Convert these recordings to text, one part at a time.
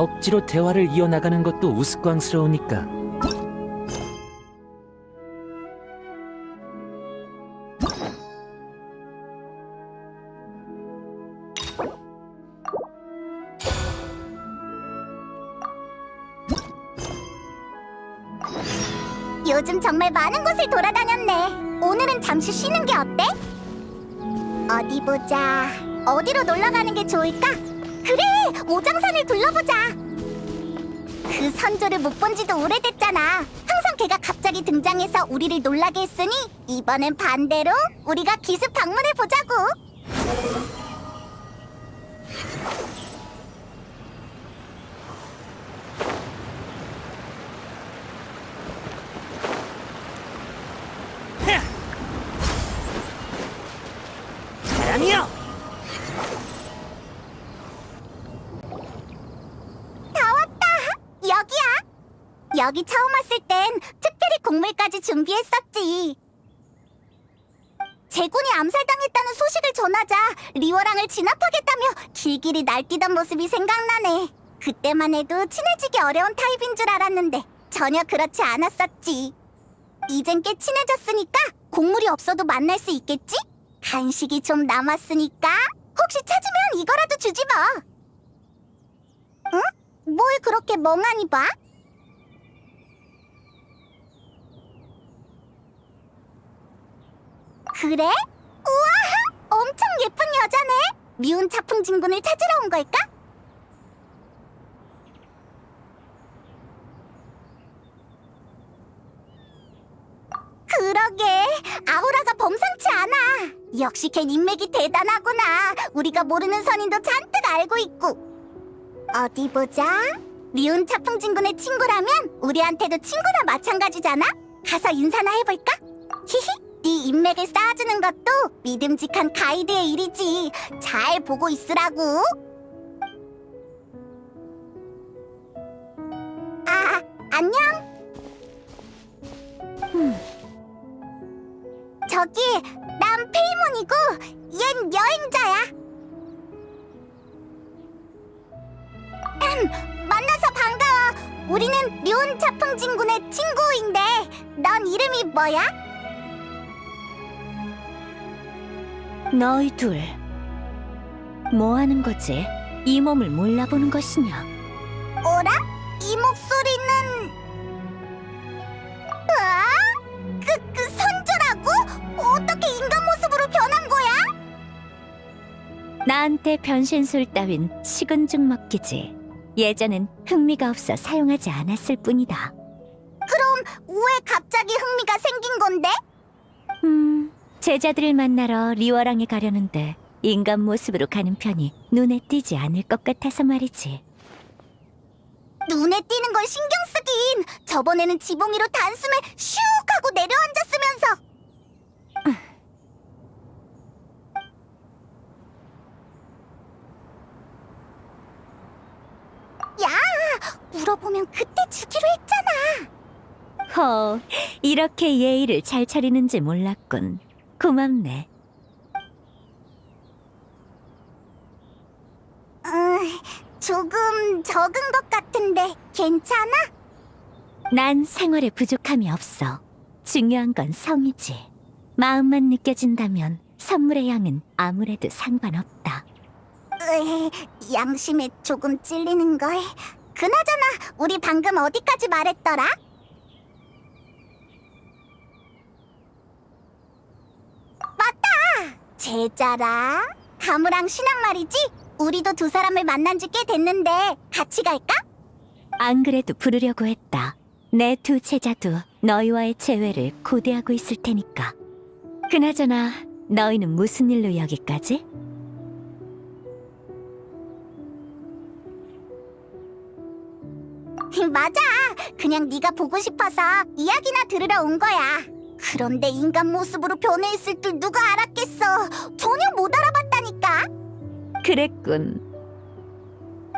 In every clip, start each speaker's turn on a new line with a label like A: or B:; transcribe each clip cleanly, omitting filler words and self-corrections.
A: 억지로 대화를 이어나가는 것도 우스꽝스러우니까.
B: 요즘 정말 많은 곳을 돌아다녔네. 오늘은 잠시 쉬는 게 어때? 어디 보자. 어디로 놀러 가는 게 좋을까? 그래, 오장산을 둘러보자. 그 선조를 못 본 지도 오래됐잖아. 항상 걔가 갑자기 등장해서 우리를 놀라게 했으니 이번엔 반대로 우리가 기습 방문해 보자고.
A: 아니요.
B: 다 왔다. 여기야. 여기 처음 왔을 땐 특별히 곡물까지 준비했었지. 제군이 암살당했다는 소식을 전하자 리워랑을 진압하겠다며 길길이 날뛰던 모습이 생각나네. 그때만 해도 친해지기 어려운 타입인 줄 알았는데 전혀 그렇지 않았었지. 이젠 꽤 친해졌으니까 곡물이 없어도 만날 수 있겠지? 간식이 좀 남았으니까 혹시 찾으면 이거라도 주지 뭐. 응? 뭘 그렇게 멍하니 봐? 그래? 우와! 엄청 예쁜 여자네? 미운 차풍진군을 찾으러 온 걸까? 그러게, 아우라가 범상치 않아. 역시 걔 인맥이 대단하구나. 우리가 모르는 선인도 잔뜩 알고 있고. 어디 보자. 미운 차풍진군의 친구라면 우리한테도 친구나 마찬가지잖아? 가서 인사나 해볼까? 히히, 네 인맥을 쌓아주는 것도 믿음직한 가이드의 일이지. 잘 보고 있으라고. 아, 안녕. 저기, 난 페이몬이고 얜 여행자야. 만나서 반가워. 우리는 류은 차풍진군의 친구인데 넌 이름이 뭐야?
C: 너희 둘, 뭐 하는 거지? 이 몸을 몰라보는 것이냐?
B: 어라? 이 목소리는... 으아? 그 선조라고? 어떻게 인간 모습으로 변한 거야?
C: 나한테 변신술 따윈 식은 죽 먹기지. 예전엔 흥미가 없어 사용하지 않았을 뿐이다.
B: 그럼 왜 갑자기 흥미가 생긴 건데?
C: 제자들을 만나러 리워랑에 가려는데 인간 모습으로 가는 편이 눈에 띄지 않을 것 같아서 말이지.
B: 눈에 띄는 걸 신경 쓰긴. 저번에는 지붕 위로 단숨에 슉 하고 내려앉았으면서. 야, 물어보면 그때 주기로 했잖아.
C: 허, 이렇게 예의를 잘 차리는지 몰랐군. 고맙네.
B: 조금 적은 것 같은데 괜찮아?
C: 난 생활에 부족함이 없어. 중요한 건 성이지. 마음만 느껴진다면 선물의 양은 아무래도 상관없다.
B: 양심에 조금 찔리는걸. 그나저나 우리 방금 어디까지 말했더라? 맞다! 제자라. 가무랑 신앙 말이지? 우리도 두 사람을 만난 지 꽤 됐는데 같이 갈까?
C: 안 그래도 부르려고 했다. 내 두 제자도 너희와의 재회를 고대하고 있을 테니까. 그나저나 너희는 무슨 일로 여기까지?
B: 맞아. 그냥 네가 보고 싶어서 이야기나 들으러 온 거야. 그런데 인간 모습으로 변해 있을 줄 누가 알았겠어. 전혀 못 알아봤다니까.
C: 그랬군.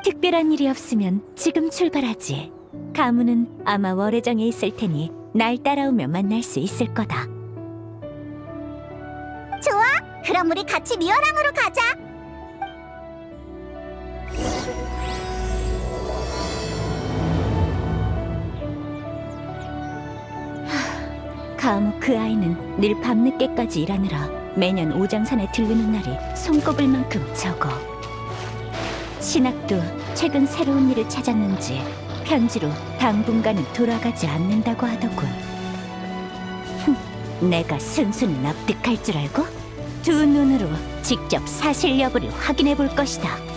C: 특별한 일이 없으면 지금 출발하지. 가문은 아마 월해정에 있을 테니 날 따라오면 만날 수 있을 거다.
B: 좋아. 그럼 우리 같이 리어랑으로 가자.
C: 가무 그 아이는 늘 밤늦게까지 일하느라 매년 오장산에 들르는 날이 손꼽을 만큼 적어. 신학도 최근 새로운 일을 찾았는지 편지로 당분간은 돌아가지 않는다고 하더군. 내가 순순히 납득할 줄 알고 두 눈으로 직접 사실 여부를 확인해 볼 것이다.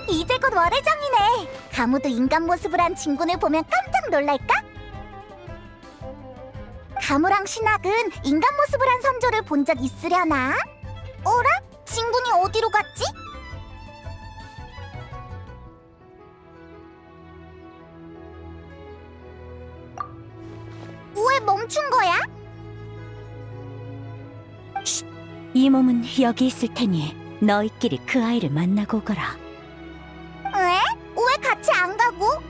B: 이제 곧 월회장이네. 가무도 인간 모습을 한 진군을 보면 깜짝 놀랄까? 가무랑 신학은 인간 모습을 한 선조를 본 적 있으려나? 어라? 진군이 어디로 갔지? 왜 멈춘 거야?
C: 이 몸은 여기 있을 테니 너희끼리 그 아이를 만나고 오거라.
B: 왜? 왜 같이 안 가고?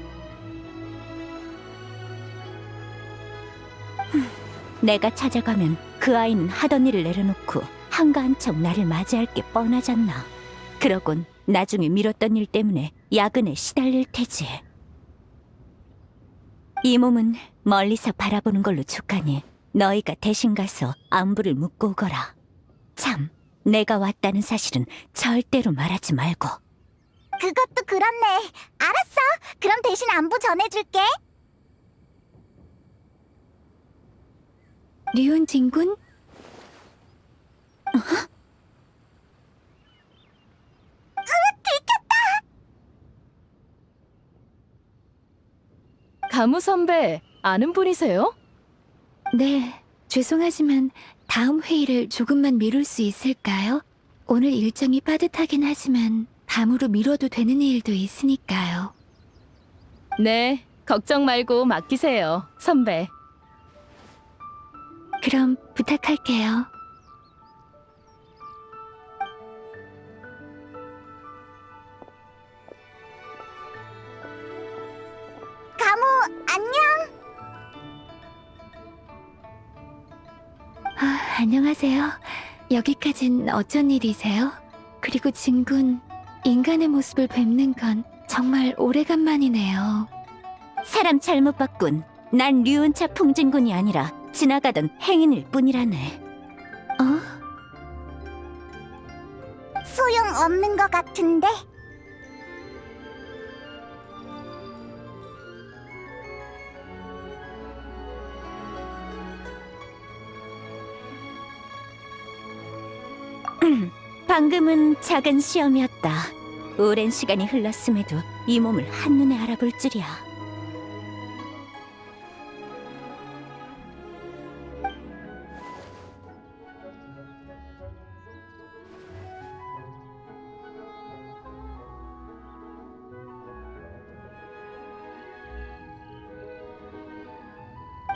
C: 내가 찾아가면 그 아이는 하던 일을 내려놓고 한가한 척 나를 맞이할 게 뻔하잖나. 그러곤 나중에 미뤘던 일 때문에 야근에 시달릴 테지. 이 몸은 멀리서 바라보는 걸로 족하니 너희가 대신 가서 안부를 묻고 오거라. 참, 내가 왔다는 사실은 절대로 말하지 말고.
B: 그것도 그렇네. 알았어. 그럼 대신 안부 전해줄게.
C: 류은 진군?
D: 가무 선배, 아는 분이세요?
E: 네, 죄송하지만 다음 회의를 조금만 미룰 수 있을까요? 오늘 일정이 빠듯하긴 하지만 밤으로 미뤄도 되는 일도 있으니까요.
D: 네, 걱정 말고 맡기세요, 선배.
E: 그럼 부탁할게요.
B: 가무, 안녕.
E: 안녕하세요. 여기까진 어쩐 일이세요? 그리고 진군, 인간의 모습을 뵙는 건 정말 오래간만이네요.
C: 사람 잘못 봤군. 난 류은차 풍진군이 아니라 지나가던 행인일 뿐이라네.
B: 소용없는 것 같은데.
C: 방금은 작은 시험이었다. 오랜 시간이 흘렀음에도 이 몸을 한눈에 알아볼 줄이야.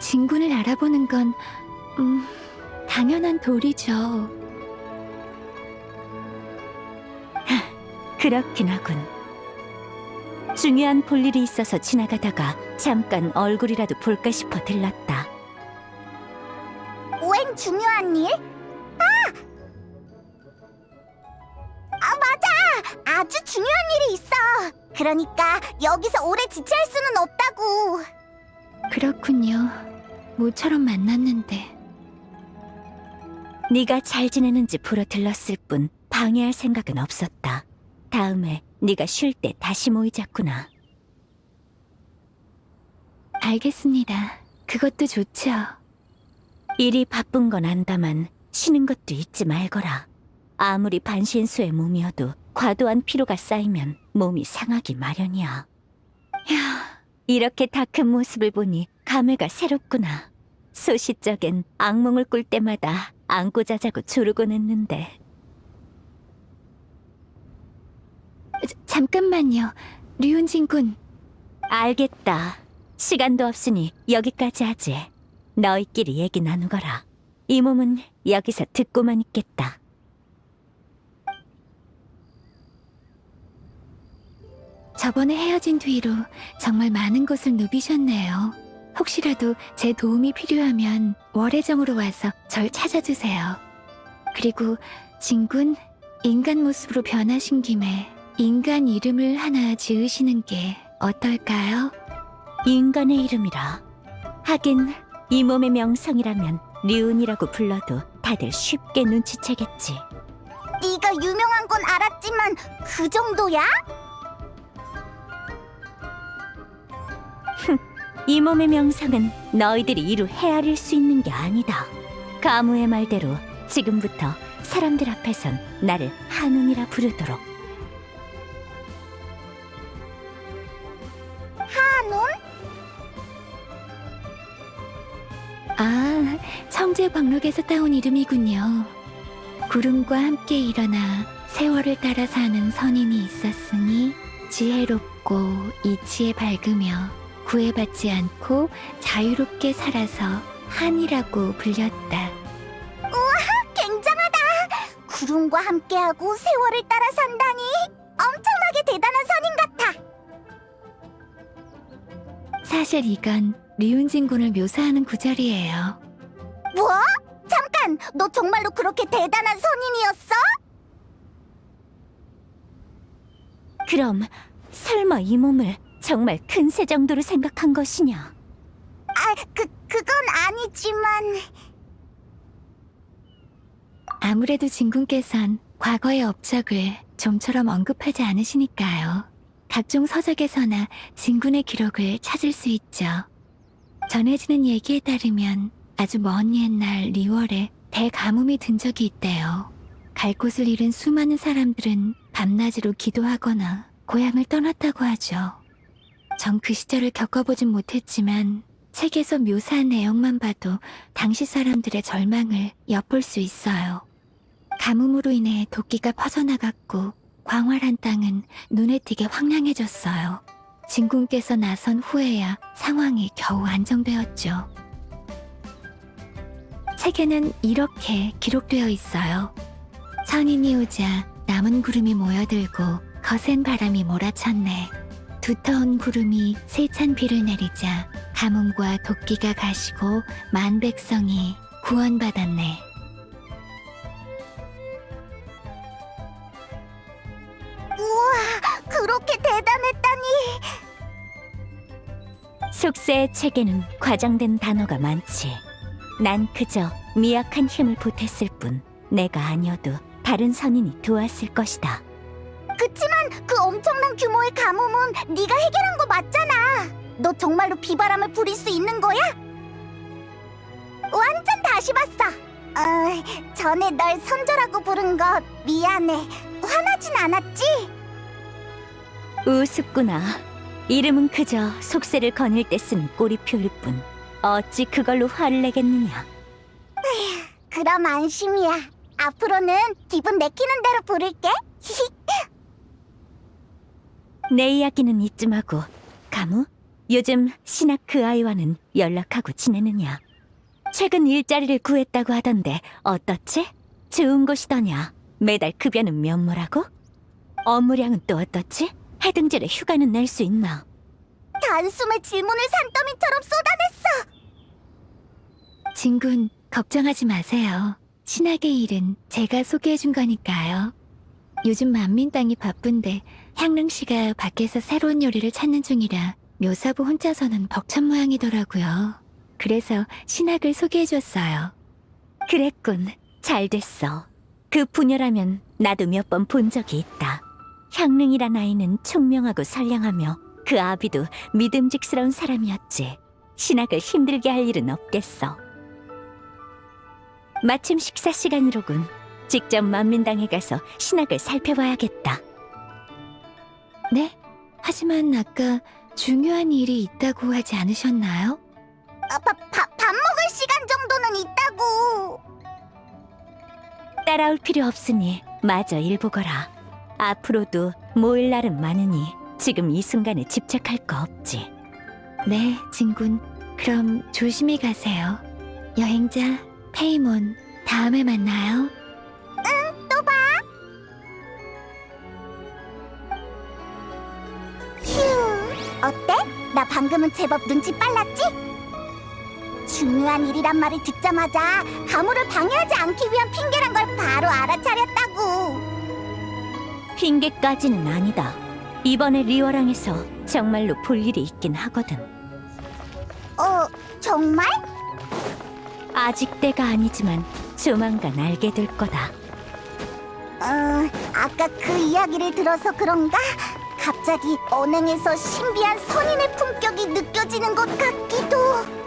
E: 진군을 알아보는 건 당연한 도리죠.
C: 그렇긴 하군. 중요한 볼일이 있어서 지나가다가 잠깐 얼굴이라도 볼까 싶어 들렀다.
B: 웬 중요한 일? 맞아! 아주 중요한 일이 있어. 그러니까 여기서 오래 지체할 수는 없다고.
E: 그렇군요. 모처럼 만났는데.
C: 네가 잘 지내는지 보러 들렀을 뿐 방해할 생각은 없었다. 다음에 네가 쉴 때 다시 모이자꾸나.
E: 알겠습니다. 그것도 좋죠.
C: 일이 바쁜 건 안다만 쉬는 것도 잊지 말거라. 아무리 반신수의 몸이어도 과도한 피로가 쌓이면 몸이 상하기 마련이야. 휴, 이렇게 다 큰 모습을 보니 감회가 새롭구나. 소시적엔 악몽을 꿀 때마다 안고 자자고 조르곤 했는데.
E: 잠깐만요. 류은진 군.
C: 알겠다. 시간도 없으니 여기까지 하지. 너희끼리 얘기 나누거라. 이 몸은 여기서 듣고만 있겠다.
E: 저번에 헤어진 뒤로 정말 많은 것을 누비셨네요. 혹시라도 제 도움이 필요하면 월해정으로 와서 절 찾아주세요. 그리고 진군, 인간 모습으로 변하신 김에 인간 이름을 하나 지으시는 게 어떨까요?
C: 인간의 이름이라. 하긴 이 몸의 명성이라면 류은이라고 불러도 다들 쉽게 눈치채겠지.
B: 네가 유명한 건 알았지만 그 정도야?
C: 이 몸의 명성은 너희들이 이루 헤아릴 수 있는 게 아니다. 가무의 말대로 지금부터 사람들 앞에선 나를 한운이라 부르도록.
B: 한운?
E: 아, 청제광록에서 따온 이름이군요. 구름과 함께 일어나 세월을 따라 사는 선인이 있었으니 지혜롭고 이치에 밝으며 구애받지 않고 자유롭게 살아서 한이라고 불렸다.
B: 굉장하다. 구름과 함께하고 세월을 따라 산다니 엄청나게 대단한 선인 같아.
E: 사실 이건 류은진 군을 묘사하는 구절이에요.
B: 뭐? 잠깐, 너 정말로 그렇게 대단한 선인이었어?
C: 그럼 설마 이 몸을 정말 큰 새 정도로 생각한 것이냐?
B: 그건 아니지만
E: 아무래도 진군께선 과거의 업적을 좀처럼 언급하지 않으시니까요. 각종 서적에서나 진군의 기록을 찾을 수 있죠. 전해지는 얘기에 따르면 아주 먼 옛날 리월에 대가뭄이 든 적이 있대요. 갈 곳을 잃은 수많은 사람들은 밤낮으로 기도하거나 고향을 떠났다고 하죠. 전 그 시절을 겪어보진 못했지만 책에서 묘사한 내용만 봐도 당시 사람들의 절망을 엿볼 수 있어요. 가뭄으로 인해 도끼가 퍼져나갔고 광활한 땅은 눈에 띄게 황량해졌어요. 진군께서 나선 후에야 상황이 겨우 안정되었죠. 책에는 이렇게 기록되어 있어요. 선인이 오자 남은 구름이 모여들고 거센 바람이 몰아쳤네. 두터운 구름이 세찬 비를 내리자 가뭄과 도끼가 가시고 만 백성이 구원받았네.
B: 우와, 그렇게 대단했다니.
C: 속세의 책에는 과장된 단어가 많지. 난 그저 미약한 힘을 보탰을 뿐 내가 아니어도 다른 선인이 도왔을 것이다.
B: 그치만 그 엄청난 규모의 가뭄은 네가 해결한 거 맞잖아. 너 정말로 비바람을 부릴 수 있는 거야? 완전 다시 봤어. 전에 널 선조라고 부른 거 미안해. 화나진 않았지?
C: 우습구나. 이름은 그저 속세를 거닐 때 쓰는 꼬리표일 뿐 어찌 그걸로 화를 내겠느냐.
B: 그럼 안심이야. 앞으로는 기분 내키는 대로 부를게.
C: 내 이야기는 이쯤 하고 가무? 요즘 신학 그 아이와는 연락하고 지내느냐? 최근 일자리를 구했다고 하던데 어떻지? 좋은 곳이더냐? 매달 급여는 면모라고? 업무량은 또 어떻지? 해등절에 휴가는 낼 수 있나?
B: 단숨에 질문을 산더미처럼 쏟아냈어.
E: 진군, 걱정하지 마세요. 신학의 일은 제가 소개해준 거니까요. 요즘 만민 땅이 바쁜데 향릉 씨가 밖에서 새로운 요리를 찾는 중이라 묘사부 혼자서는 벅찬 모양이더라고요. 그래서 신학을 소개해줬어요.
C: 그랬군. 잘 됐어. 그 부녀라면 나도 몇 번 본 적이 있다. 향릉이란 아이는 총명하고 선량하며 그 아비도 믿음직스러운 사람이었지. 신학을 힘들게 할 일은 없겠어. 마침 식사 시간이로군. 직접 만민당에 가서 신학을 살펴봐야겠다.
E: 네? 하지만 아까 중요한 일이 있다고 하지 않으셨나요?
B: 밥 먹을 시간 정도는 있다고.
C: 따라올 필요 없으니 마저 일보거라. 앞으로도 모일 날은 많으니 지금 이 순간에 집착할 거 없지.
E: 네, 진군. 그럼 조심히 가세요. 여행자 페이몬, 다음에 만나요.
B: 또 봐. 휴, 어때? 나 방금은 제법 눈치 빨랐지? 중요한 일이란 말을 듣자마자 가물을 방해하지 않기 위한 핑계란 걸 바로 알아차렸다고.
C: 핑계까지는 아니다. 이번에 리워랑에서 정말로 볼 일이 있긴 하거든.
B: 정말?
C: 아직 때가 아니지만 조만간 알게 될 거다.
B: 아까 그 이야기를 들어서 그런가? 갑자기 언행에서 신비한 선인의 품격이 느껴지는 것 같기도.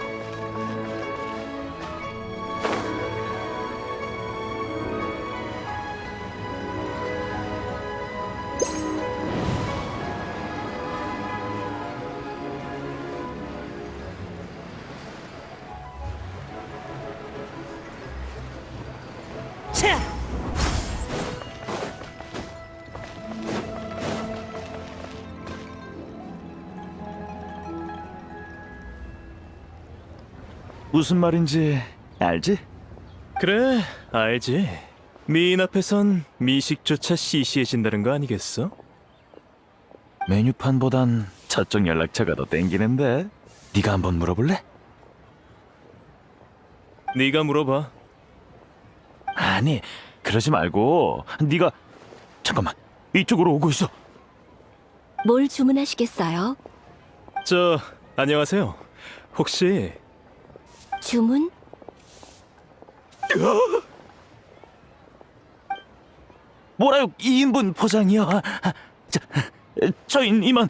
A: 차!
F: 무슨 말인지 알지?
G: 그래, 알지. 미인 앞에선 미식조차 시시해진다는 거 아니겠어?
F: 메뉴판보단 저쪽 연락처가 더 땡기는데. 네가 한번 물어볼래?
G: 네가 물어봐.
F: 아니, 그러지 말고 네가 잠깐만, 이쪽으로 오고 있어.
E: 뭘 주문하시겠어요?
G: 안녕하세요. 혹시
E: 주문?
F: 뭐라요? 2인분 포장이요. 저인 이만.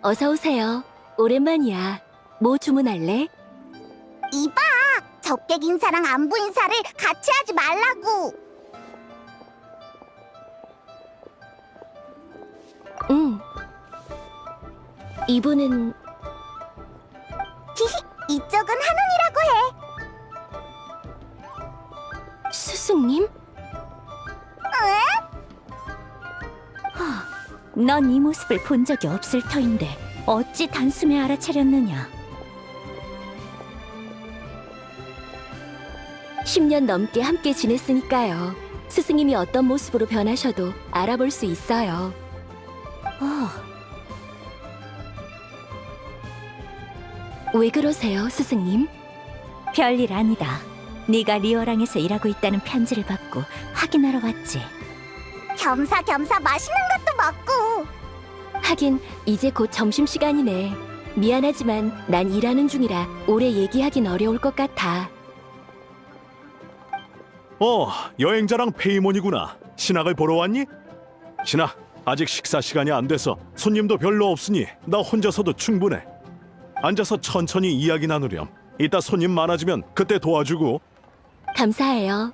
E: 어서 오세요. 오랜만이야. 뭐 주문할래?
B: 이봐, 접객 인사랑 안부 인사를 같이 하지 말라고.
E: 응. 이분은
B: 이쪽은 한운이라고 해.
E: 스승님?
C: 넌 이 모습을 본 적이 없을 터인데 어찌 단숨에 알아차렸느냐.
E: 10년 넘게 함께 지냈으니까요. 스승님이 어떤 모습으로 변하셔도 알아볼 수 있어요. 왜 그러세요, 스승님?
C: 별일 아니다. 네가 리워랑에서 일하고 있다는 편지를 받고 확인하러 왔지.
B: 겸사겸사 맛있는 것도 먹고.
E: 하긴 이제 곧 점심시간이네. 미안하지만 난 일하는 중이라 오래 얘기하긴 어려울 것 같아.
H: 여행자랑 페이몬이구나. 신학을 보러 왔니? 신학, 아직 식사 시간이 안 돼서 손님도 별로 없으니 나 혼자서도 충분해. 앉아서 천천히 이야기 나누렴. 이따 손님 많아지면 그때 도와주고.
E: 감사해요.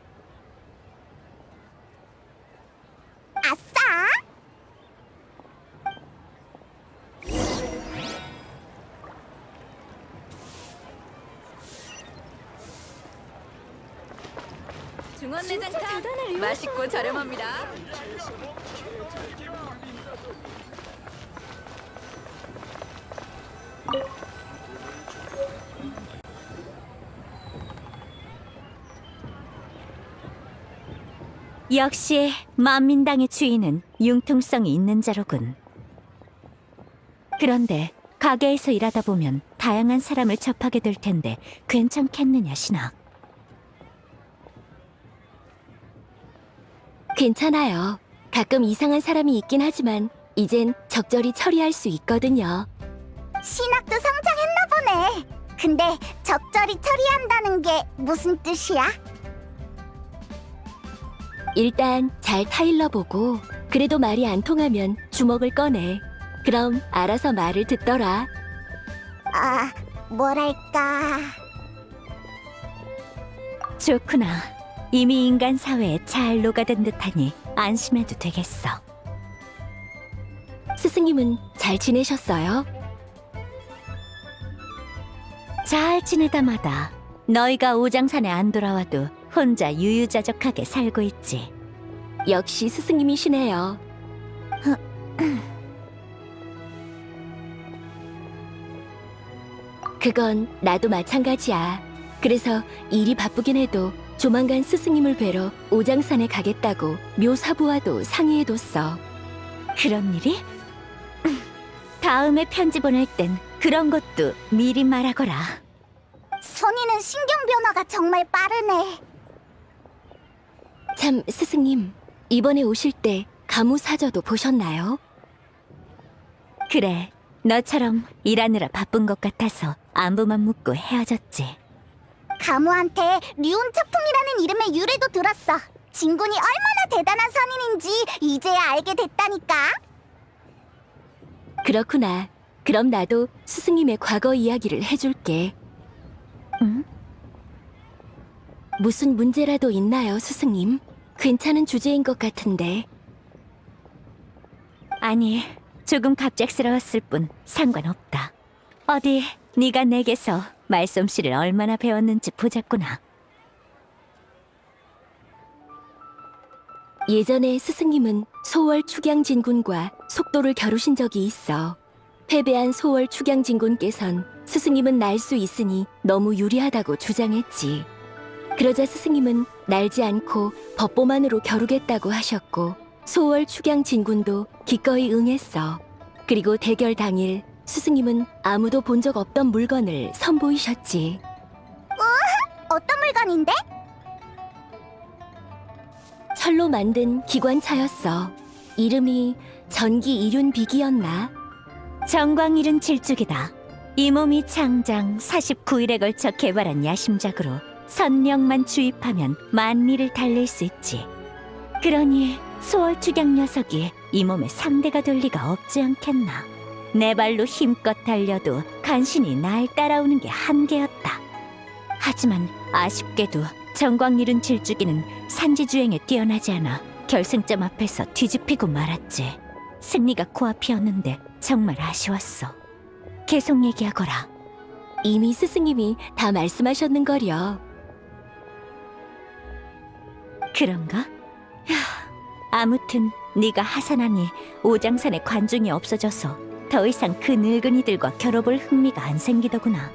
B: 아싸!
D: 중원내장탕 맛있고 저렴합니다.
C: 역시 만민당의 주인은 융통성이 있는 자로군. 그런데 가게에서 일하다 보면 다양한 사람을 접하게 될 텐데 괜찮겠느냐, 신학?
E: 괜찮아요. 가끔 이상한 사람이 있긴 하지만 이젠 적절히 처리할 수 있거든요.
B: 신학도 성장했나 보네. 근데 적절히 처리한다는 게 무슨 뜻이야?
E: 일단 잘 타일러 보고 그래도 말이 안 통하면 주먹을 꺼내. 그럼 알아서 말을 듣더라.
B: 아, 뭐랄까.
C: 좋구나. 이미 인간 사회에 잘 녹아든 듯하니 안심해도 되겠어.
E: 스승님은 잘 지내셨어요?
C: 잘 지내다마다 너희가 오장산에 안 돌아와도 혼자 유유자적하게 살고 있지.
E: 역시 스승님이시네요. 그건 나도 마찬가지야. 그래서 일이 바쁘긴 해도 조만간 스승님을 뵈러 오장산에 가겠다고 묘사부와도 상의해뒀어.
C: 그런 일이? 다음에 편지 보낼 땐 그런 것도 미리 말하거라.
B: 선이는 신경 변화가 정말 빠르네.
E: 참, 스승님, 이번에 오실 때 가무사저도 보셨나요?
C: 그래, 너처럼 일하느라 바쁜 것 같아서 안부만 묻고 헤어졌지.
B: 가무한테 류온 차풍이라는 이름의 유래도 들었어. 진군이 얼마나 대단한 선인인지 이제야 알게 됐다니까.
E: 그렇구나. 그럼 나도 스승님의 과거 이야기를 해줄게.
C: 응?
E: 무슨 문제라도 있나요, 스승님? 괜찮은 주제인 것 같은데.
C: 아니, 조금 갑작스러웠을 뿐 상관없다. 어디 네가 내게서 말솜씨를 얼마나 배웠는지 보자꾸나.
E: 예전에 스승님은 소월 축양진군과 속도를 겨루신 적이 있어. 패배한 소월 축양진군께선 스승님은 날 수 있으니 너무 유리하다고 주장했지. 그러자 스승님은 날지 않고 법보만으로 겨루겠다고 하셨고, 소월 축양진군도 기꺼이 응했어. 그리고 대결 당일 스승님은 아무도 본 적 없던 물건을 선보이셨지.
B: 어떤 물건인데?
E: 철로 만든 기관차였어. 이름이 전기 이륜비기였나?
C: 정광일은 질죽이다. 이 몸이 창장 49일에 걸쳐 개발한 야심작으로 선명만 주입하면 만리를 달릴 수 있지. 그러니 소월축양 녀석이 이 몸의 상대가 될 리가 없지 않겠나. 내 발로 힘껏 달려도 간신히 날 따라오는 게 한계였다. 하지만 아쉽게도 정광일은 질주기는 산지주행에 뛰어나지 않아 결승점 앞에서 뒤집히고 말았지. 승리가 코앞이었는데 정말 아쉬웠어. 계속 얘기하거라.
E: 이미 스승님이 다 말씀하셨는걸요.
C: 그런가? 야, 아무튼 네가 하산하니 오장산에 관중이 없어져서 더 이상 그 늙은이들과 겨뤄볼 흥미가 안 생기더구나.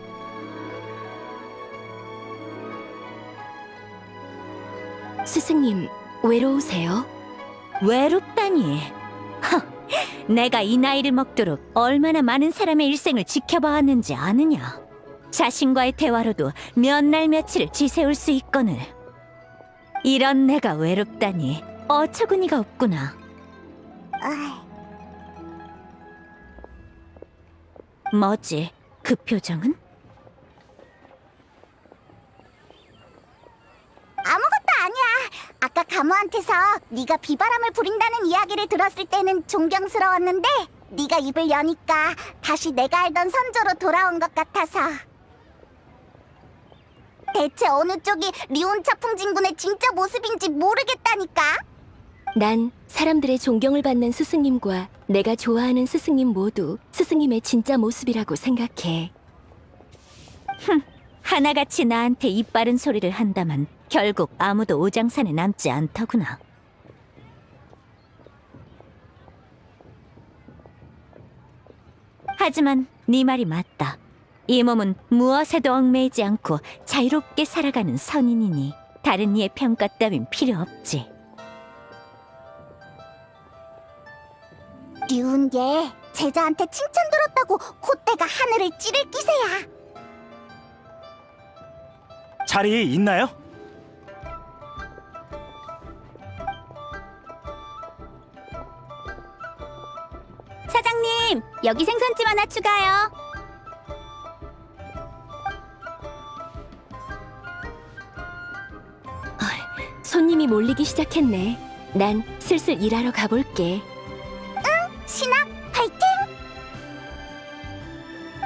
E: 스승님, 외로우세요?
C: 외롭다니. 내가 이 나이를 먹도록 얼마나 많은 사람의 일생을 지켜봐왔는지 아느냐. 자신과의 대화로도 몇 날 며칠을 지새울 수 있거늘. 이런 내가 외롭다니 어처구니가 없구나.
B: 어이,
C: 뭐지? 그 표정은?
B: 아무것도 아니야. 아까 가무한테서 네가 비바람을 부린다는 이야기를 들었을 때는 존경스러웠는데 네가 입을 여니까 다시 내가 알던 선조로 돌아온 것 같아서. 대체 어느 쪽이 리온 차풍진군의 진짜 모습인지 모르겠다니까.
E: 난 사람들의 존경을 받는 스승님과 내가 좋아하는 스승님 모두 스승님의 진짜 모습이라고 생각해.
C: 하나같이 나한테 입 바른 소리를 한다만 결국 아무도 오장산에 남지 않더구나. 하지만 네 말이 맞다. 이 몸은 무엇에도 얽매이지 않고 자유롭게 살아가는 선인이니 다른 이의 평가 따윈 필요 없지.
B: 류은 얘 제자한테 칭찬 들었다고 콧대가 하늘을 찌를 기세야.
F: 자리 있나요?
B: 사장님, 여기 생선찜 하나 추가요.
E: 손님이 몰리기 시작했네. 난 슬슬 일하러 가볼게.
B: 신학 파이팅!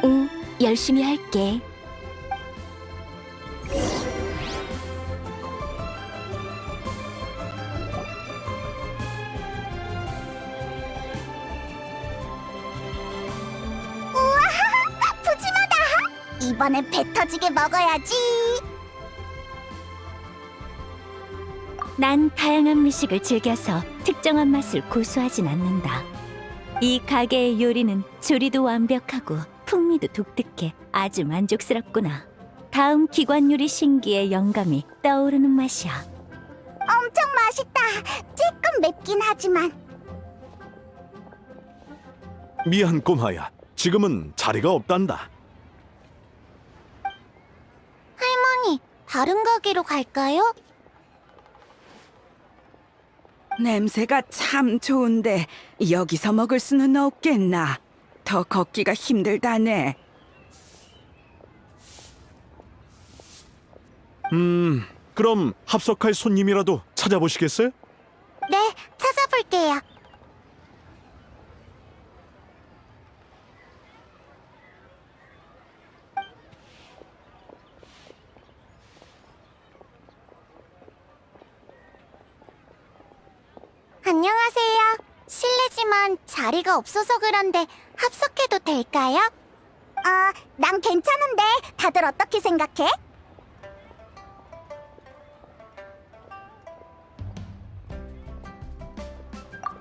E: 응, 열심히 할게.
B: 푸짐하다! 이번엔 배 터지게 먹어야지.
C: 난 다양한 미식을 즐겨서 특정한 맛을 고수하진 않는다. 이 가게의 요리는 조리도 완벽하고 풍미도 독특해 아주 만족스럽구나. 다음 기관 요리 신기의 영감이 떠오르는 맛이야.
B: 엄청 맛있다. 조금 맵긴 하지만.
H: 미안 꼬마야. 지금은 자리가 없단다.
B: 할머니, 다른 가게로 갈까요?
I: 냄새가 참 좋은데 여기서 먹을 수는 없겠나? 더 걷기가 힘들다네.
H: 그럼 합석할 손님이라도 찾아보시겠어요?
B: 네, 찾아볼게요. 안녕하세요. 실례지만 자리가 없어서 그런데 합석해도 될까요? 난 괜찮은데 다들 어떻게 생각해?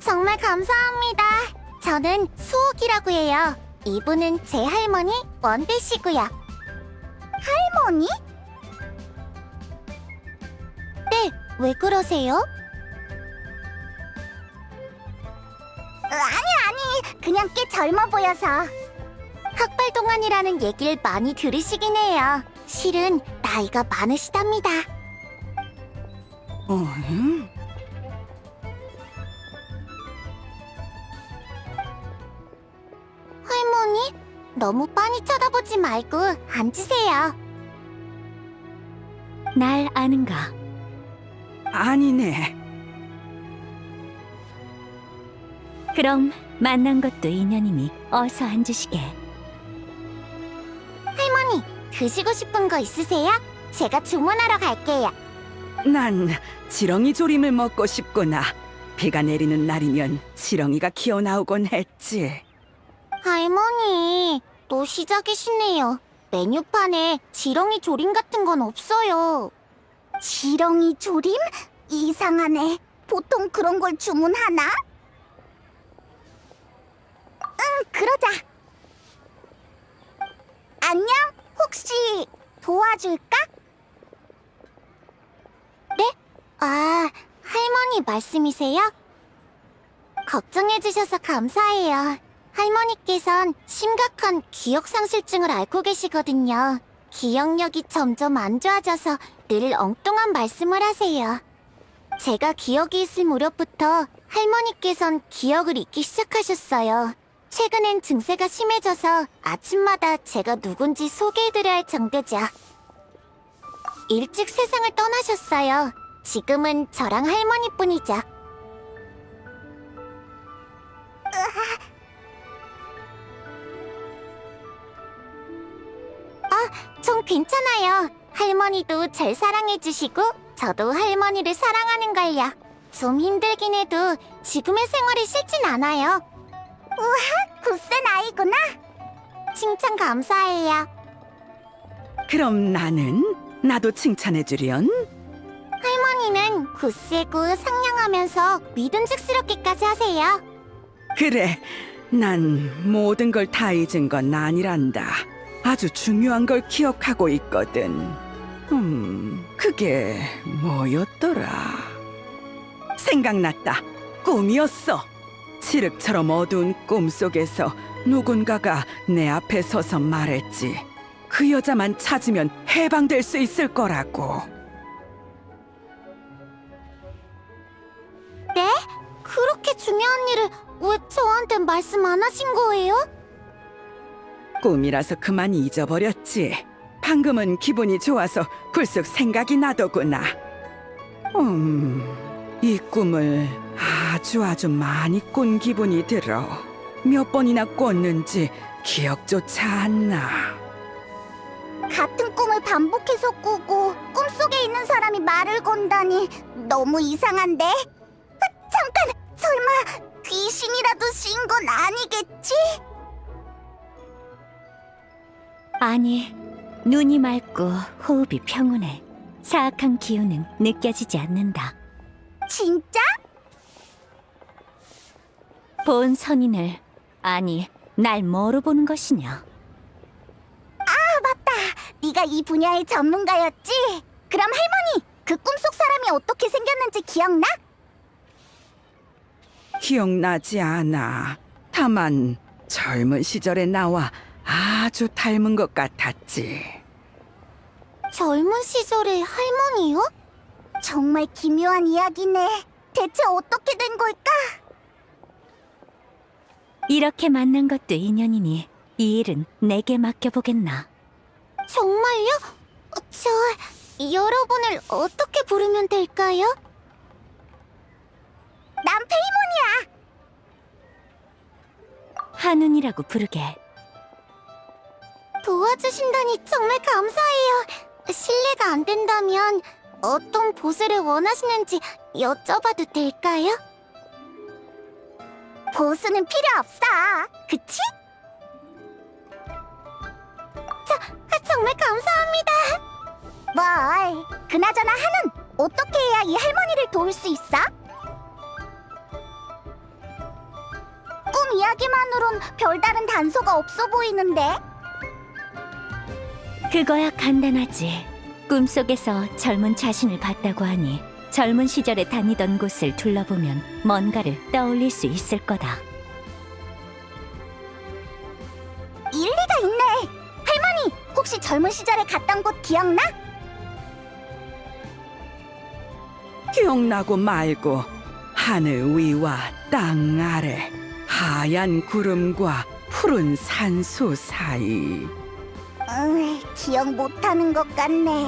B: 정말 감사합니다. 저는 수옥이라고 해요. 이분은 제 할머니 원배 씨고요. 할머니? 네, 왜 그러세요? 아니, 그냥 꽤 젊어 보여서. 학발 동안이라는 얘기를 많이 들으시긴 해요. 실은 나이가 많으시답니다. 할머니, 너무 빤히 쳐다보지 말고 앉으세요.
C: 날 아는가?
I: 아니네.
C: 그럼 만난 것도 인연이니 어서 앉으시게.
B: 할머니, 드시고 싶은 거 있으세요? 제가 주문하러 갈게요.
I: 난 지렁이 조림을 먹고 싶구나. 비가 내리는 날이면 지렁이가 기어나오곤 했지.
B: 할머니, 또 시작이시네요. 메뉴판에 지렁이 조림 같은 건 없어요. 지렁이 조림? 이상하네. 보통 그런 걸 주문하나? 그러자. 안녕? 혹시 도와줄까? 네? 할머니 말씀이세요? 걱정해주셔서 감사해요. 할머니께선 심각한 기억상실증을 앓고 계시거든요. 기억력이 점점 안 좋아져서 늘 엉뚱한 말씀을 하세요. 제가 기억이 있을 무렵부터 할머니께선 기억을 잊기 시작하셨어요. 최근엔 증세가 심해져서 아침마다 제가 누군지 소개해드려야 할 정도죠. 일찍 세상을 떠나셨어요. 지금은 저랑 할머니뿐이죠. 전 괜찮아요. 할머니도 절 사랑해주시고 저도 할머니를 사랑하는걸요. 좀 힘들긴 해도 지금의 생활이 싫진 않아요. 우와, 굳센 아이구나. 칭찬 감사해요.
I: 그럼 나도 칭찬해주련?
B: 할머니는 굳세고 상냥하면서 믿음직스럽기까지 하세요.
I: 그래, 난 모든 걸 다 잊은 건 아니란다. 아주 중요한 걸 기억하고 있거든. 그게 뭐였더라? 생각났다. 꿈이었어. 칠흑처럼 어두운 꿈 속에서 누군가가 내 앞에 서서 말했지. 그 여자만 찾으면 해방될 수 있을 거라고.
B: 네? 그렇게 중요한 일을 왜 저한테 말씀 안 하신 거예요?
I: 꿈이라서 그만 잊어버렸지. 방금은 기분이 좋아서 불쑥 생각이 나더구나. 이 꿈을 아주 많이 꾼 기분이 들어. 몇 번이나 꿨는지 기억조차 안 나.
B: 같은 꿈을 반복해서 꾸고 꿈속에 있는 사람이 말을 건다니 너무 이상한데? 잠깐! 설마 귀신이라도 씌인 건 아니겠지?
C: 아니, 눈이 맑고 호흡이 평온해. 사악한 기운은 느껴지지 않는다.
B: 진짜?
C: 본 선인을, 아니, 날 뭐로 보는 것이냐?
B: 네가 이 분야의 전문가였지? 그럼 할머니, 그 꿈속 사람이 어떻게 생겼는지 기억나?
I: 기억나지 않아. 다만 젊은 시절에 나와 아주 닮은 것 같았지.
B: 젊은 시절의 할머니요? 정말 기묘한 이야기네. 대체 어떻게 된 걸까?
C: 이렇게 만난 것도 인연이니 이 일은 내게 맡겨보겠나.
B: 정말요? 저 여러분을 어떻게 부르면 될까요? 난 페이몬이야.
C: 한운이라고 부르게.
B: 도와주신다니 정말 감사해요. 실례가 안 된다면 어떤 보수를 원하시는지 여쭤봐도 될까요? 보수는 필요 없어. 그치? 정말 감사합니다. 뭘? 그나저나 한은 어떻게 해야 이 할머니를 도울 수 있어? 꿈 이야기만으론 별다른 단서가 없어 보이는데?
C: 그거야 간단하지. 꿈속에서 젊은 자신을 봤다고 하니 젊은 시절에 다니던 곳을 둘러보면 뭔가를 떠올릴 수 있을 거다.
B: 일리가 있네. 할머니, 혹시 젊은 시절에 갔던 곳 기억나?
I: 기억나고 말고 하늘 위와 땅 아래 하얀 구름과 푸른 산수 사이.
B: 기억 못하는 것 같네.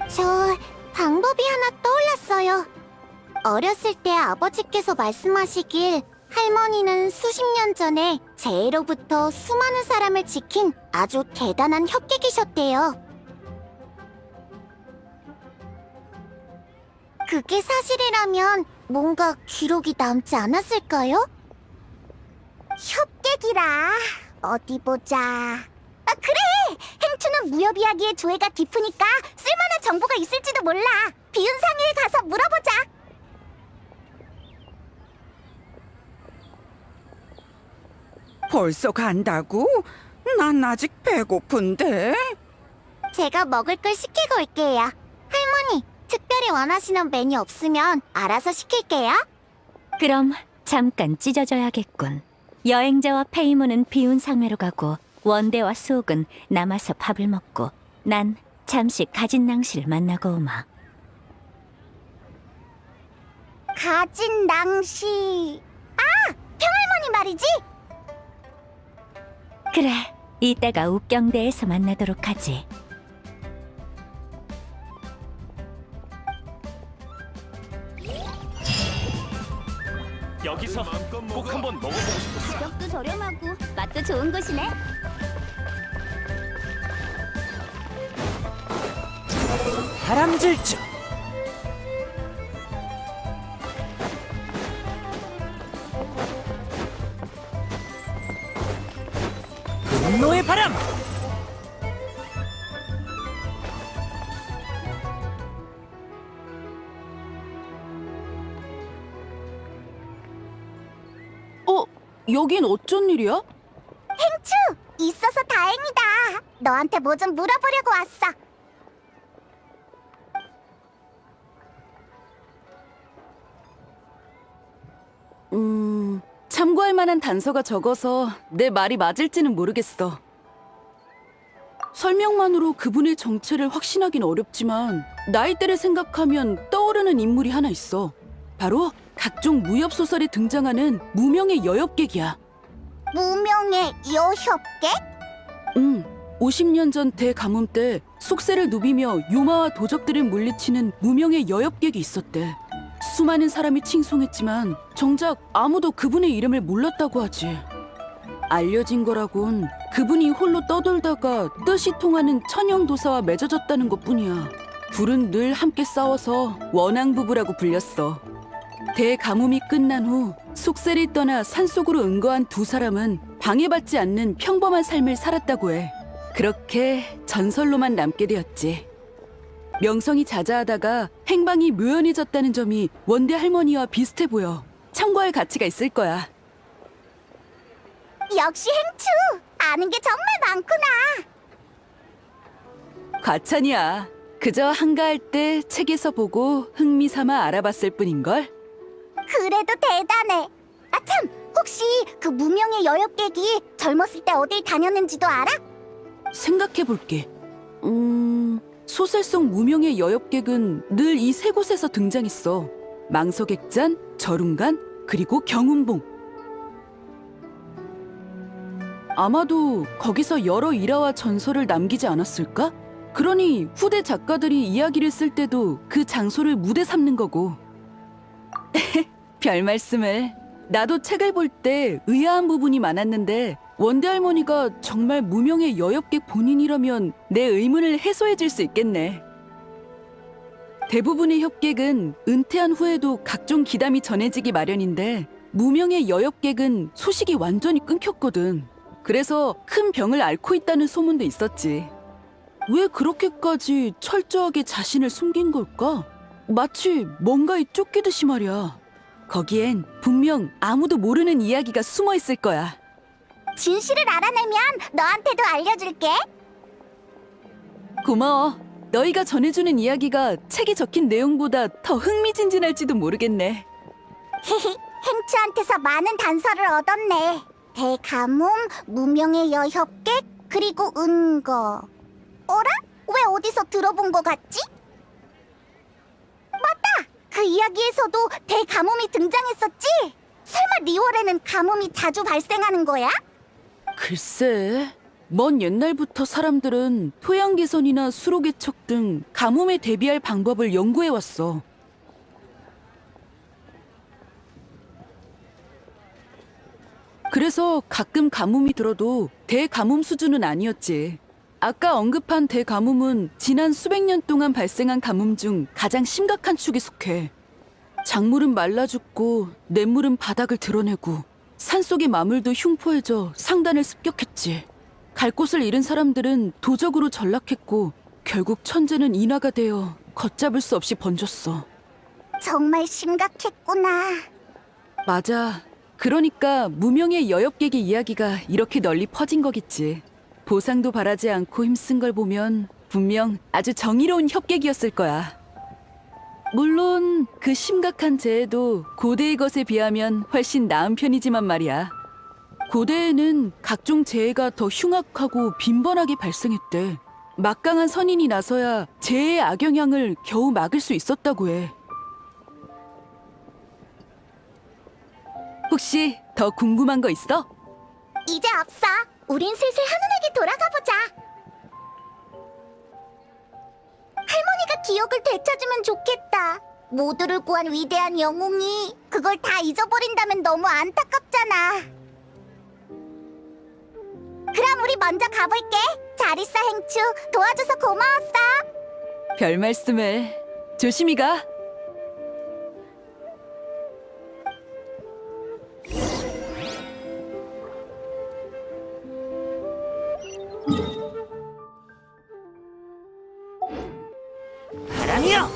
B: 저 방법이 하나 떠올랐어요. 어렸을 때 아버지께서 말씀하시길 할머니는 수십 년 전에 재해로부터 수많은 사람을 지킨 아주 대단한 혁객이셨대요. 그게 사실이라면 뭔가 기록이 남지 않았을까요? 협객이라 어디 보자. 그래! 행추는 무협 이야기의 조예가 깊으니까 쓸만한 정보가 있을지도 몰라. 비운상회에 가서 물어보자.
I: 벌써 간다고? 난 아직 배고픈데.
B: 제가 먹을 걸 시키고 올게요. 할머니, 특별히 원하시는 메뉴 없으면 알아서 시킬게요.
C: 그럼 잠깐 찢어져야겠군. 여행자와 페이몬은 비운 상회로 가고 원대와 수옥은 남아서 밥을 먹고 난 잠시 가진 낭시를 만나고 오마.
B: 가진 낭시. 평할머니 말이지?
C: 그래, 이따가 욱경대에서 만나도록 하지.
G: 여기서 꼭 한번 먹어보고 싶었어.
B: 가격도 저렴하고 맛도 좋은 곳이네.
A: 바람질주. 분노의 바람.
I: 여긴 어쩐 일이야?
B: 행추! 있어서 다행이다. 너한테 뭐 좀 물어보려고 왔어.
J: 참고할 만한 단서가 적어서 내 말이 맞을지는 모르겠어. 설명만으로 그분의 정체를 확신하긴 어렵지만 나이대를 생각하면 떠오르는 인물이 하나 있어. 바로 각종 무협 소설에 등장하는 무명의 여협객이야.
B: 무명의 여협객?
J: 50년 전 대가뭄 때 속세를 누비며 요마와 도적들을 물리치는 무명의 여엽객이 있었대. 수많은 사람이 칭송했지만 정작 아무도 그분의 이름을 몰랐다고 하지. 알려진 거라곤 그분이 홀로 떠돌다가 뜻이 통하는 천영도사와 맺어졌다는 것뿐이야. 둘은 늘 함께 싸워서 원앙부부라고 불렸어. 대가뭄이 끝난 후 속세를 떠나 산속으로 응거한 두 사람은 방해받지 않는 평범한 삶을 살았다고 해. 그렇게 전설로만 남게 되었지. 명성이 자자하다가 행방이 묘연해졌다는 점이 원대 할머니와 비슷해 보여. 참고할 가치가 있을 거야.
B: 역시 행추! 아는 게 정말 많구나.
J: 과찬이야. 그저 한가할 때 책에서 보고 흥미삼아 알아봤을 뿐인걸?
B: 그래도 대단해. 아 참, 혹시 그 무명의 여엽객이 젊었을 때 어딜 다녔는지도 알아?
J: 생각해볼게. 소설 속 무명의 여엽객은 늘 이 세 곳에서 등장했어. 망서객잔, 절운간, 그리고 경운봉. 아마도 거기서 여러 일화와 전설을 남기지 않았을까? 그러니 후대 작가들이 이야기를 쓸 때도 그 장소를 무대 삼는 거고. 별 말씀을. 나도 책을 볼 때 의아한 부분이 많았는데 원대 할머니가 정말 무명의 여엽객 본인이라면 내 의문을 해소해 줄 수 있겠네. 대부분의 협객은 은퇴한 후에도 각종 기담이 전해지기 마련인데 무명의 여엽객은 소식이 완전히 끊겼거든. 그래서 큰 병을 앓고 있다는 소문도 있었지. 왜 그렇게까지 철저하게 자신을 숨긴 걸까? 마치 뭔가에 쫓기듯이 말이야. 거기엔 분명 아무도 모르는 이야기가 숨어 있을 거야.
B: 진실을 알아내면 너한테도 알려줄게.
J: 고마워. 너희가 전해주는 이야기가 책에 적힌 내용보다 더 흥미진진할지도 모르겠네.
B: 히히, 행추한테서 많은 단서를 얻었네. 대가뭄, 무명의 여협객, 그리고 은거. 어라? 왜 어디서 들어본 것 같지? 맞다! 그 이야기에서도 대가뭄이 등장했었지? 설마 리월에는 가뭄이 자주 발생하는 거야?
J: 글쎄, 먼 옛날부터 사람들은 토양 개선이나 수로 개척 등 가뭄에 대비할 방법을 연구해왔어. 그래서 가끔 가뭄이 들어도 대가뭄 수준은 아니었지. 아까 언급한 대가뭄은 지난 수백 년 동안 발생한 가뭄 중 가장 심각한 축에 속해. 작물은 말라 죽고 냇물은 바닥을 드러내고 산속의 마물도 흉포해져 상단을 습격했지. 갈 곳을 잃은 사람들은 도적으로 전락했고 결국 천재는 인하가 되어 걷잡을 수 없이 번졌어.
B: 정말 심각했구나.
J: 맞아. 그러니까 무명의 여엽객의 이야기가 이렇게 널리 퍼진 거겠지. 보상도 바라지 않고 힘쓴 걸 보면 분명 아주 정의로운 협객이었을 거야. 물론 그 심각한 재해도 고대의 것에 비하면 훨씬 나은 편이지만 말이야. 고대에는 각종 재해가 더 흉악하고 빈번하게 발생했대. 막강한 선인이 나서야 재해의 악영향을 겨우 막을 수 있었다고 해. 혹시 더 궁금한 거 있어?
B: 이제 없어. 우린 슬슬 한운에게 돌아가 보자. 할머니가 기억을 되찾으면 좋겠다. 모두를 구한 위대한 영웅이 그걸 다 잊어버린다면 너무 안타깝잖아. 그럼 우리 먼저 가볼게. 잘 있어, 행추. 도와줘서 고마웠어.
J: 별 말씀을. 조심히 가.
A: 바람이여!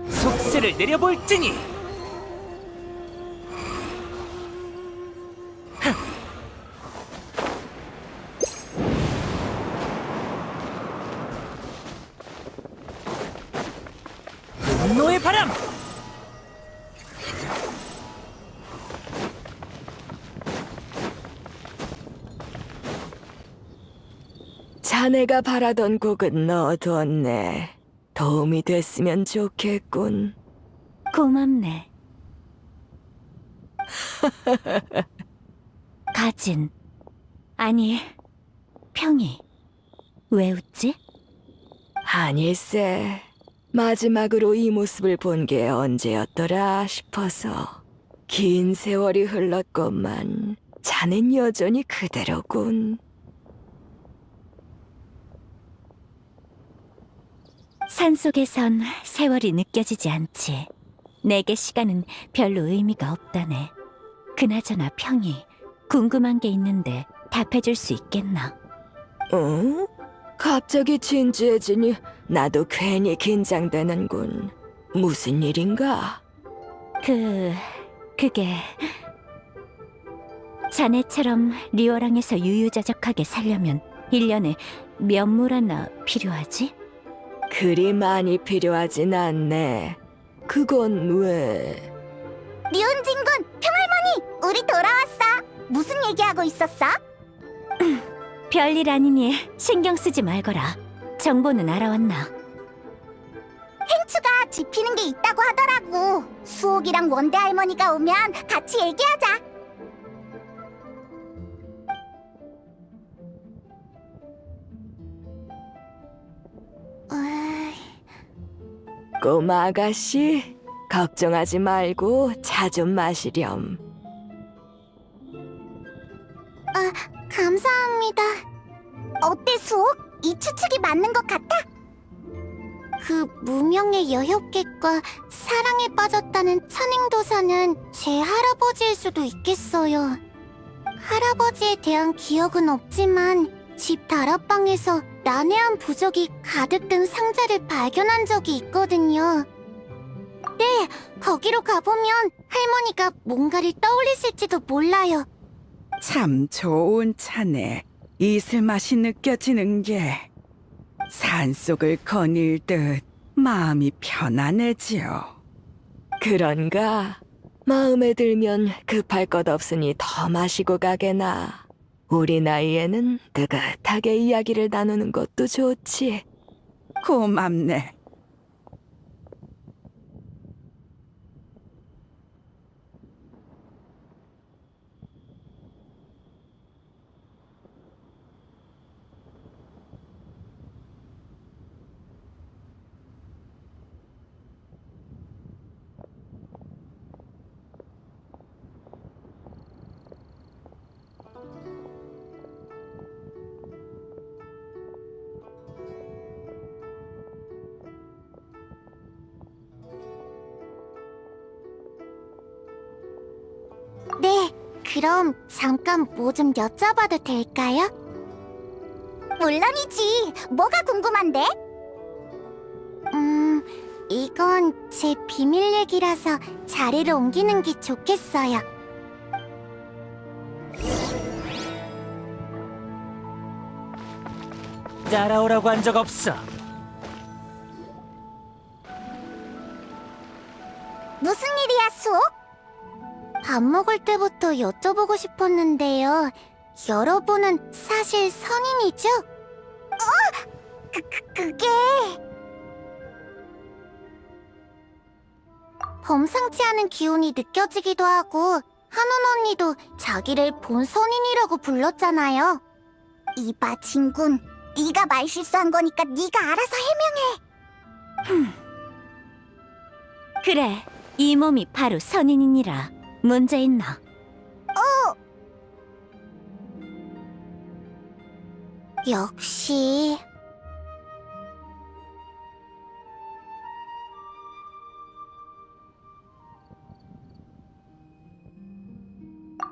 A: 속세를 내려볼지니! 분노의 바람!
K: 자네가 바라던 곡은 넣어두었네. 도움이 됐으면 좋겠군.
C: 고맙네. 가진. 아니, 평이. 왜 웃지?
K: 아닐세. 마지막으로 이 모습을 본 게 언제였더라 싶어서. 긴 세월이 흘렀건만 자넨 여전히 그대로군.
C: 산속에선 세월이 느껴지지 않지. 내게 시간은 별로 의미가 없다네. 그나저나 평이 궁금한 게 있는데 답해줄 수 있겠나?
K: 응? 갑자기 진지해지니 나도 괜히 긴장되는군. 무슨 일인가?
C: 그게... 자네처럼 리워랑에서 유유자적하게 살려면 1년에 몇 무라나 필요하지?
K: 그리 많이 필요하진 않네. 그건 왜?
B: 리온진군, 평할머니, 우리 돌아왔어. 무슨 얘기하고 있었어?
C: 별일 아니니 신경 쓰지 말거라. 정보는 알아왔나?
B: 행추가 짚히는 게 있다고 하더라고. 수옥이랑 원대 할머니가 오면 같이 얘기하자.
K: 꼬마 아가씨, 걱정하지 말고 차 좀 마시렴.
B: 감사합니다. 어때, 수옥? 이 추측이 맞는 것 같아? 그 무명의 여협객과 사랑에 빠졌다는 천행도사는 제 할아버지일 수도 있겠어요. 할아버지에 대한 기억은 없지만 집 다락방에서 난해한 부적이 가득 든 상자를 발견한 적이 있거든요. 네, 거기로 가보면 할머니가 뭔가를 떠올리실지도 몰라요.
I: 참 좋은 차네. 이슬 맛이 느껴지는 게 산속을 거닐듯 마음이 편안해지요.
K: 그런가? 마음에 들면 급할 것 없으니 더 마시고 가게나. 우리 나이에는 뜨뜻하게 이야기를 나누는 것도 좋지.
I: 고맙네.
B: 네, 그럼 잠깐 뭐 좀 여쭤봐도 될까요? 물론이지. 뭐가 궁금한데? 이건 제 비밀 얘기라서 자리를 옮기는 게 좋겠어요.
A: 따라오라고 한 적 없어.
B: 무슨 일이야, 수옥? 밥 먹을 때부터 여쭤보고 싶었는데요. 여러분은 사실 선인이죠? 그게... 범상치 않은 기운이 느껴지기도 하고 한원 언니도 자기를 본 선인이라고 불렀잖아요. 이봐, 진군. 네가 말 실수한 거니까 네가 알아서 해명해.
C: 그래, 이 몸이 바로 선인이니라. 문제 있나?
B: 역시...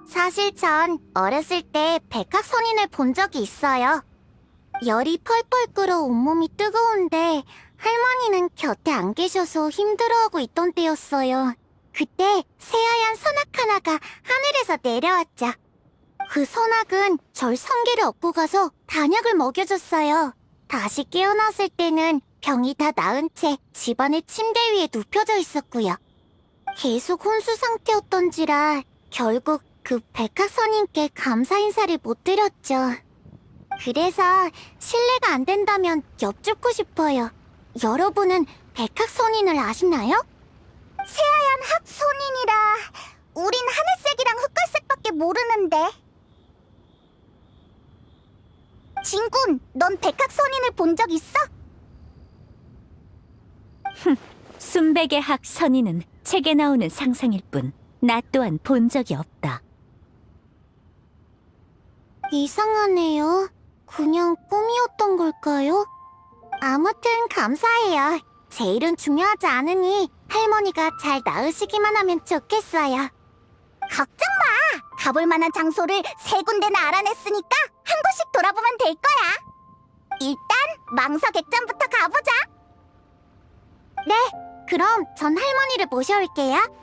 B: 사실 전 어렸을 때 백학선인을 본 적이 있어요. 열이 펄펄 끓어 온몸이 뜨거운데 할머니는 곁에 안 계셔서 힘들어하고 있던 때였어요. 그때 새하얀 선악 하나가 하늘에서 내려왔죠. 그 선악은 절 성게를 얻고 가서 단약을 먹여줬어요. 다시 깨어났을 때는 병이 다 나은 채 집안의 침대 위에 눕혀져 있었고요. 계속 혼수 상태였던지라 결국 그 백학선인께 감사 인사를 못 드렸죠. 그래서 실례가 안 된다면 여쭙고 싶어요. 여러분은 백학선인을 아시나요? 새하얀 학손인이라 우린 하늘색이랑 흑갈색밖에 모르는데. 진군, 넌 백학선인을 본 적 있어?
C: 순백의 학 선인은 책에 나오는 상상일 뿐 나 또한 본 적이 없다.
B: 이상하네요. 그냥 꿈이었던 걸까요? 아무튼 감사해요. 제 일은 중요하지 않으니 할머니가 잘 나으시기만 하면 좋겠어요. 걱정 마! 가볼 만한 장소를 3군데나 알아냈으니까 한 곳씩 돌아보면 될 거야. 일단 망서객전부터 가보자. 네, 그럼 전 할머니를 모셔올게요.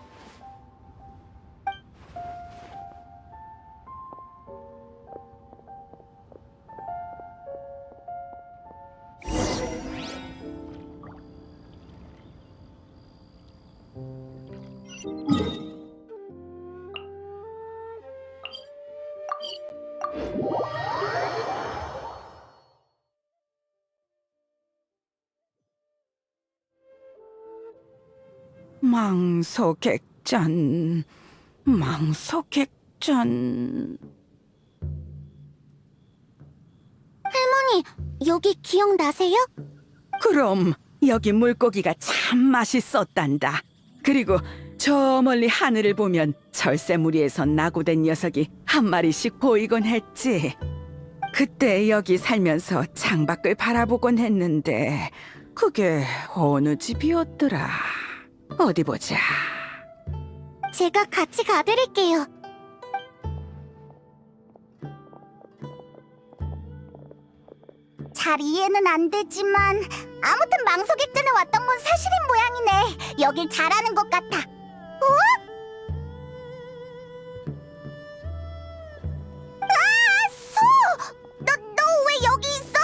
I: 망서객잔, 망서객잔.
B: 할머니, 여기 기억나세요?
I: 그럼 여기 물고기가 참 맛있었단다. 그리고 저 멀리 하늘을 보면 절세무리에서 낙오된 녀석이 한 마리씩 보이곤 했지. 그때 여기 살면서 창밖을 바라보곤 했는데 그게 어느 집이었더라. 어디 보자.
B: 제가 같이 가드릴게요. 잘 이해는 안 되지만 아무튼 망석액전에 왔던 건 사실인 모양이네. 여길 잘 아는 것 같아. 어? 아, 소! 너 왜 여기 있어?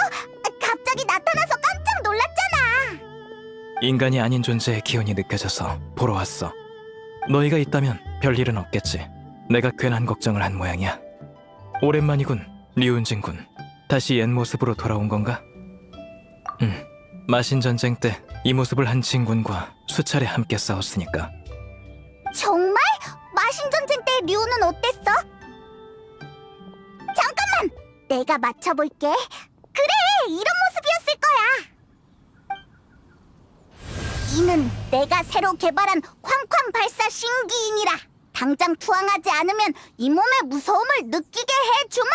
B: 갑자기 나타나서 깜짝 놀랐잖아.
A: 인간이 아닌 존재의 기운이 느껴져서 보러 왔어. 너희가 있다면 별일은 없겠지. 내가 괜한 걱정을 한 모양이야. 오랜만이군, 리운진군. 다시 옛 모습으로 돌아온 건가? 마신 전쟁 때 이 모습을 한 진군과 수차례 함께 싸웠으니까.
B: 정말? 마신 전쟁 때 류는 어땠어? 잠깐만! 내가 맞춰볼게. 그래! 이런 모습이었을 거야! 이는 내가 새로 개발한 쾅쾅 발사 신기인이라! 당장 투항하지 않으면 이 몸의 무서움을 느끼게 해주마!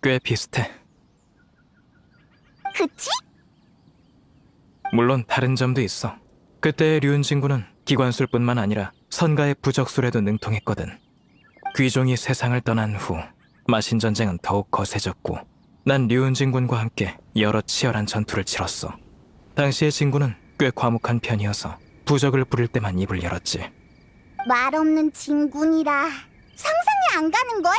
A: 꽤 비슷해.
B: 그치?
A: 물론 다른 점도 있어. 그때의 류은진군은 기관술뿐만 아니라 선가의 부적술에도 능통했거든. 귀종이 세상을 떠난 후 마신 전쟁은 더욱 거세졌고 난 류은진군과 함께 여러 치열한 전투를 치렀어. 당시의 진군은 꽤 과묵한 편이어서 부적을 부릴 때만 입을 열었지.
B: 말 없는 진군이라 상상이 안 가는걸?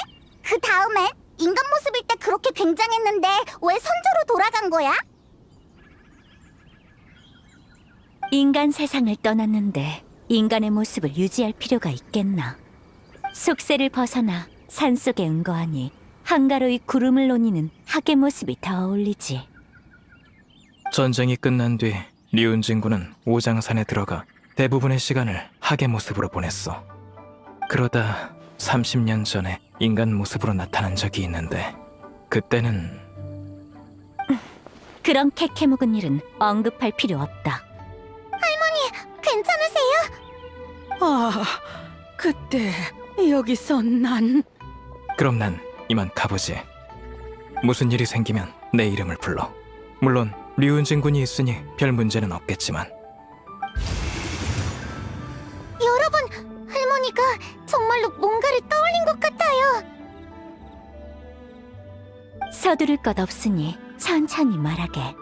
B: 그 다음엔? 인간 모습일 때 그렇게 굉장했는데 왜 선조로 돌아간 거야?
C: 인간 세상을 떠났는데 인간의 모습을 유지할 필요가 있겠나. 속세를 벗어나 산속에 은거하니 한가로이 구름을 논이는 학의 모습이 더 어울리지.
A: 전쟁이 끝난 뒤 리운진군은 오장산에 들어가 대부분의 시간을 학의 모습으로 보냈어. 그러다 30년 전에 인간 모습으로 나타난 적이 있는데 그때는
C: 그런 캐캐 묵은 일은 언급할 필요 없다.
B: 할머니, 괜찮으세요?
I: 아, 그때 여기서 난...
A: 그럼 난 이만 가보지. 무슨 일이 생기면 내 이름을 불러. 물론 류은진군이 있으니 별 문제는 없겠지만.
B: 여러분, 할머니가 정말로 뭔가를 떠올린 것 같아요.
C: 서두를 것 없으니 천천히 말하게.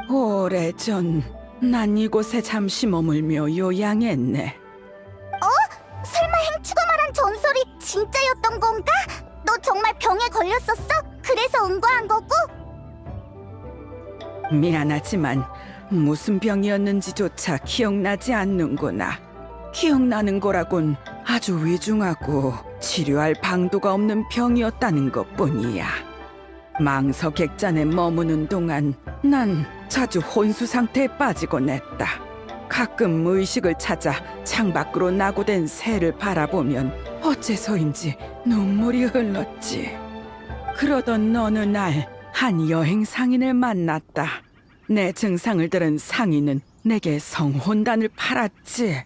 I: 오래전 난 이곳에 잠시 머물며 요양했네.
B: 설마 행추가 말한 전설이 진짜였던 건가? 너 정말 병에 걸렸었어? 그래서 응거한 거고?
I: 미안하지만 무슨 병이었는지조차 기억나지 않는구나. 기억나는 거라곤 아주 위중하고 치료할 방도가 없는 병이었다는 것뿐이야. 망서객잔에 머무는 동안 난 자주 혼수 상태에 빠지곤 했다. 가끔 의식을 찾아 창밖으로 나고된 새를 바라보면 어째서인지 눈물이 흘렀지. 그러던 어느 날 한 여행 상인을 만났다. 내 증상을 들은 상인은 내게 성혼단을 팔았지.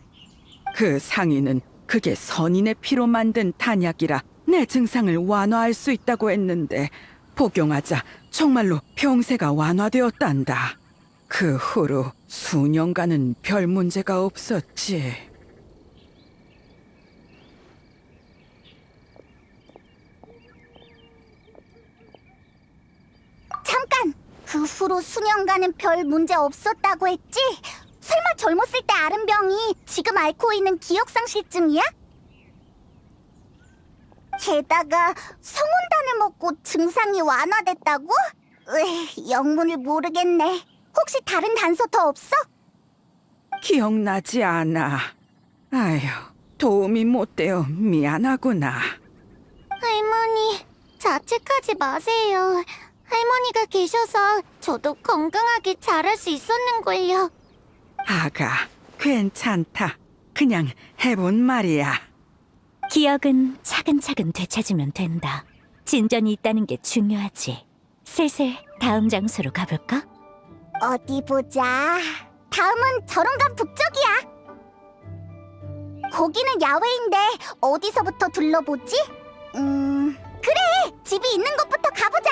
I: 그 상인은 그게 선인의 피로 만든 단약이라 내 증상을 완화할 수 있다고 했는데 복용하자 정말로 병세가 완화되었단다. 그 후로 수년간은 별 문제가 없었지.
B: 잠깐! 그 후로 수년간은 별 문제 없었다고 했지? 설마 젊었을 때 앓은 병이 지금 앓고 있는 기억상실증이야? 게다가 성운단을 먹고 증상이 완화됐다고? 영문을 모르겠네. 혹시 다른 단서 더 없어?
I: 기억나지 않아. 아휴, 도움이 못 되어 미안하구나.
B: 할머니, 자책하지 마세요. 할머니가 계셔서 저도 건강하게 자랄 수 있었는걸요.
I: 아가, 괜찮다. 그냥 해본 말이야.
C: 기억은 차근차근 되찾으면 된다. 진전이 있다는 게 중요하지. 슬슬 다음 장소로 가볼까?
B: 어디 보자. 다음은 저런간 북쪽이야. 거기는 야외인데 어디서부터 둘러보지? 그래! 집이 있는 곳부터 가보자.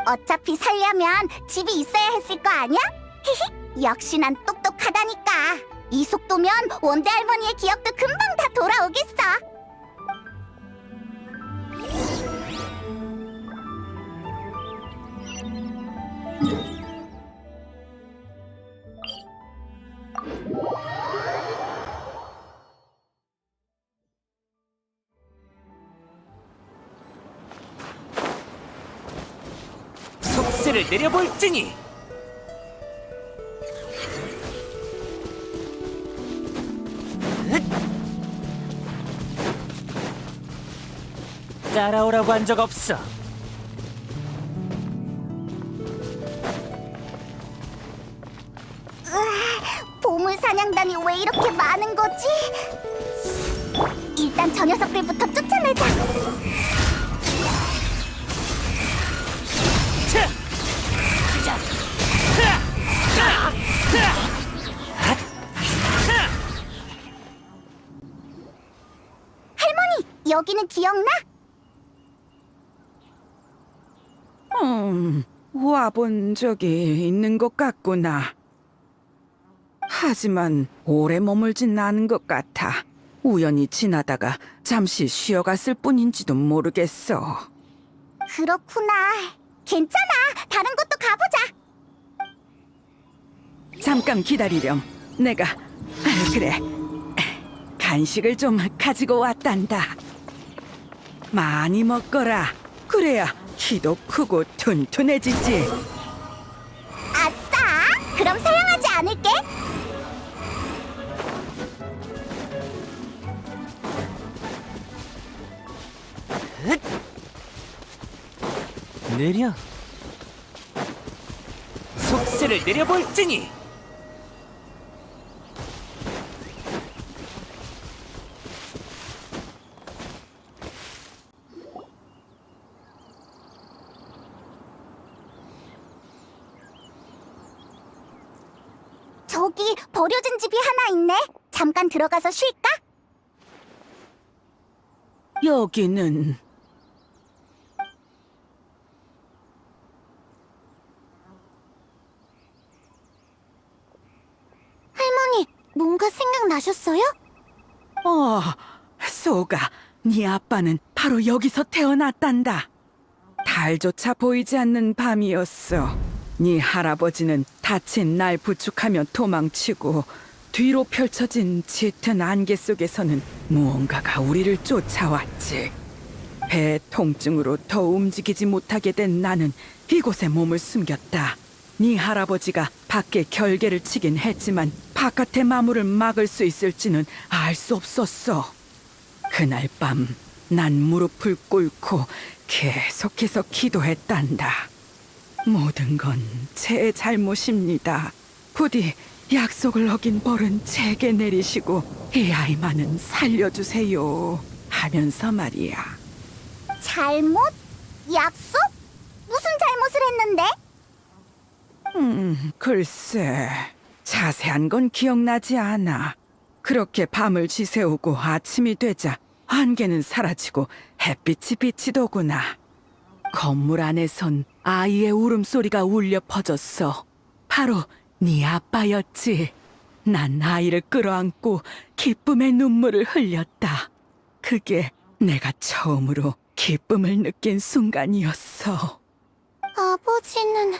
B: 어차피 살려면 집이 있어야 했을 거 아니야? 히히, 역시 난 똑똑하다니까. 이 속도면 원대 할머니의 기억도 금방 다 돌아오겠어.
A: 속세를 내려볼지니. 따라오라고 한 적 없어.
B: 보물 사냥단이 왜 이렇게 많은 거지? 일단 저 녀석들부터 쫓아내자. 할머니, 여기는 기억나?
I: 와본 적이 있는 것 같구나. 하지만 오래 머물진 않은 것 같아. 우연히 지나다가 잠시 쉬어갔을 뿐인지도 모르겠어.
B: 그렇구나. 괜찮아. 다른 곳도 가보자.
I: 잠깐 기다리렴. 내가 그래. 간식을 좀 가지고 왔단다. 많이 먹거라. 그래야 키도 크고 튼튼해지지.
B: 아싸! 그럼 사양하지 않을게.
A: 느려. 속세를 내려볼지니.
B: 저기 버려진 집이 하나 있네. 잠깐 들어가서 쉴까?
I: 여기는
B: 할머니, 뭔가 생각나셨어요?
I: 소가, 네 아빠는 바로 여기서 태어났단다. 달조차 보이지 않는 밤이었어. 네 할아버지는 다친 날 부축하며 도망치고 뒤로 펼쳐진 짙은 안개 속에서는 무언가가 우리를 쫓아왔지. 배 통증으로 더 움직이지 못하게 된 나는 이곳에 몸을 숨겼다. 네 할아버지가 밖에 결계를 치긴 했지만 바깥의 마물을 막을 수 있을지는 알 수 없었어. 그날 밤 난 무릎을 꿇고 계속해서 기도했단다. 모든 건 제 잘못입니다. 부디 약속을 어긴 벌은 제게 내리시고 이 아이만은 살려주세요 하면서 말이야.
B: 잘못? 약속? 무슨 잘못을 했는데?
I: 글쎄, 자세한 건 기억나지 않아. 그렇게 밤을 지새우고 아침이 되자 안개는 사라지고 햇빛이 비치더구나. 건물 안에선 아이의 울음소리가 울려 퍼졌어. 바로 네 아빠였지. 난 아이를 끌어안고 기쁨의 눈물을 흘렸다. 그게 내가 처음으로 기쁨을 느낀 순간이었어.
B: 아버지는...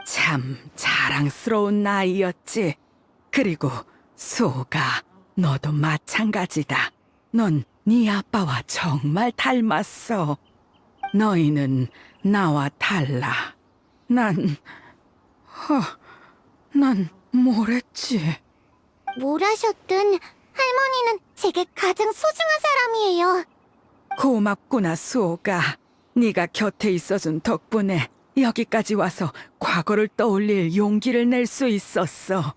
I: 참 자랑스러운 나이였지. 그리고 수호가 너도 마찬가지다. 넌 네 아빠와 정말 닮았어. 너희는 나와 달라. 난 뭘 했지?
B: 뭘 하셨든 할머니는 제게 가장 소중한 사람이에요.
I: 고맙구나, 수호가. 네가 곁에 있어준 덕분에 여기까지 와서 과거를 떠올릴 용기를 낼 수 있었어.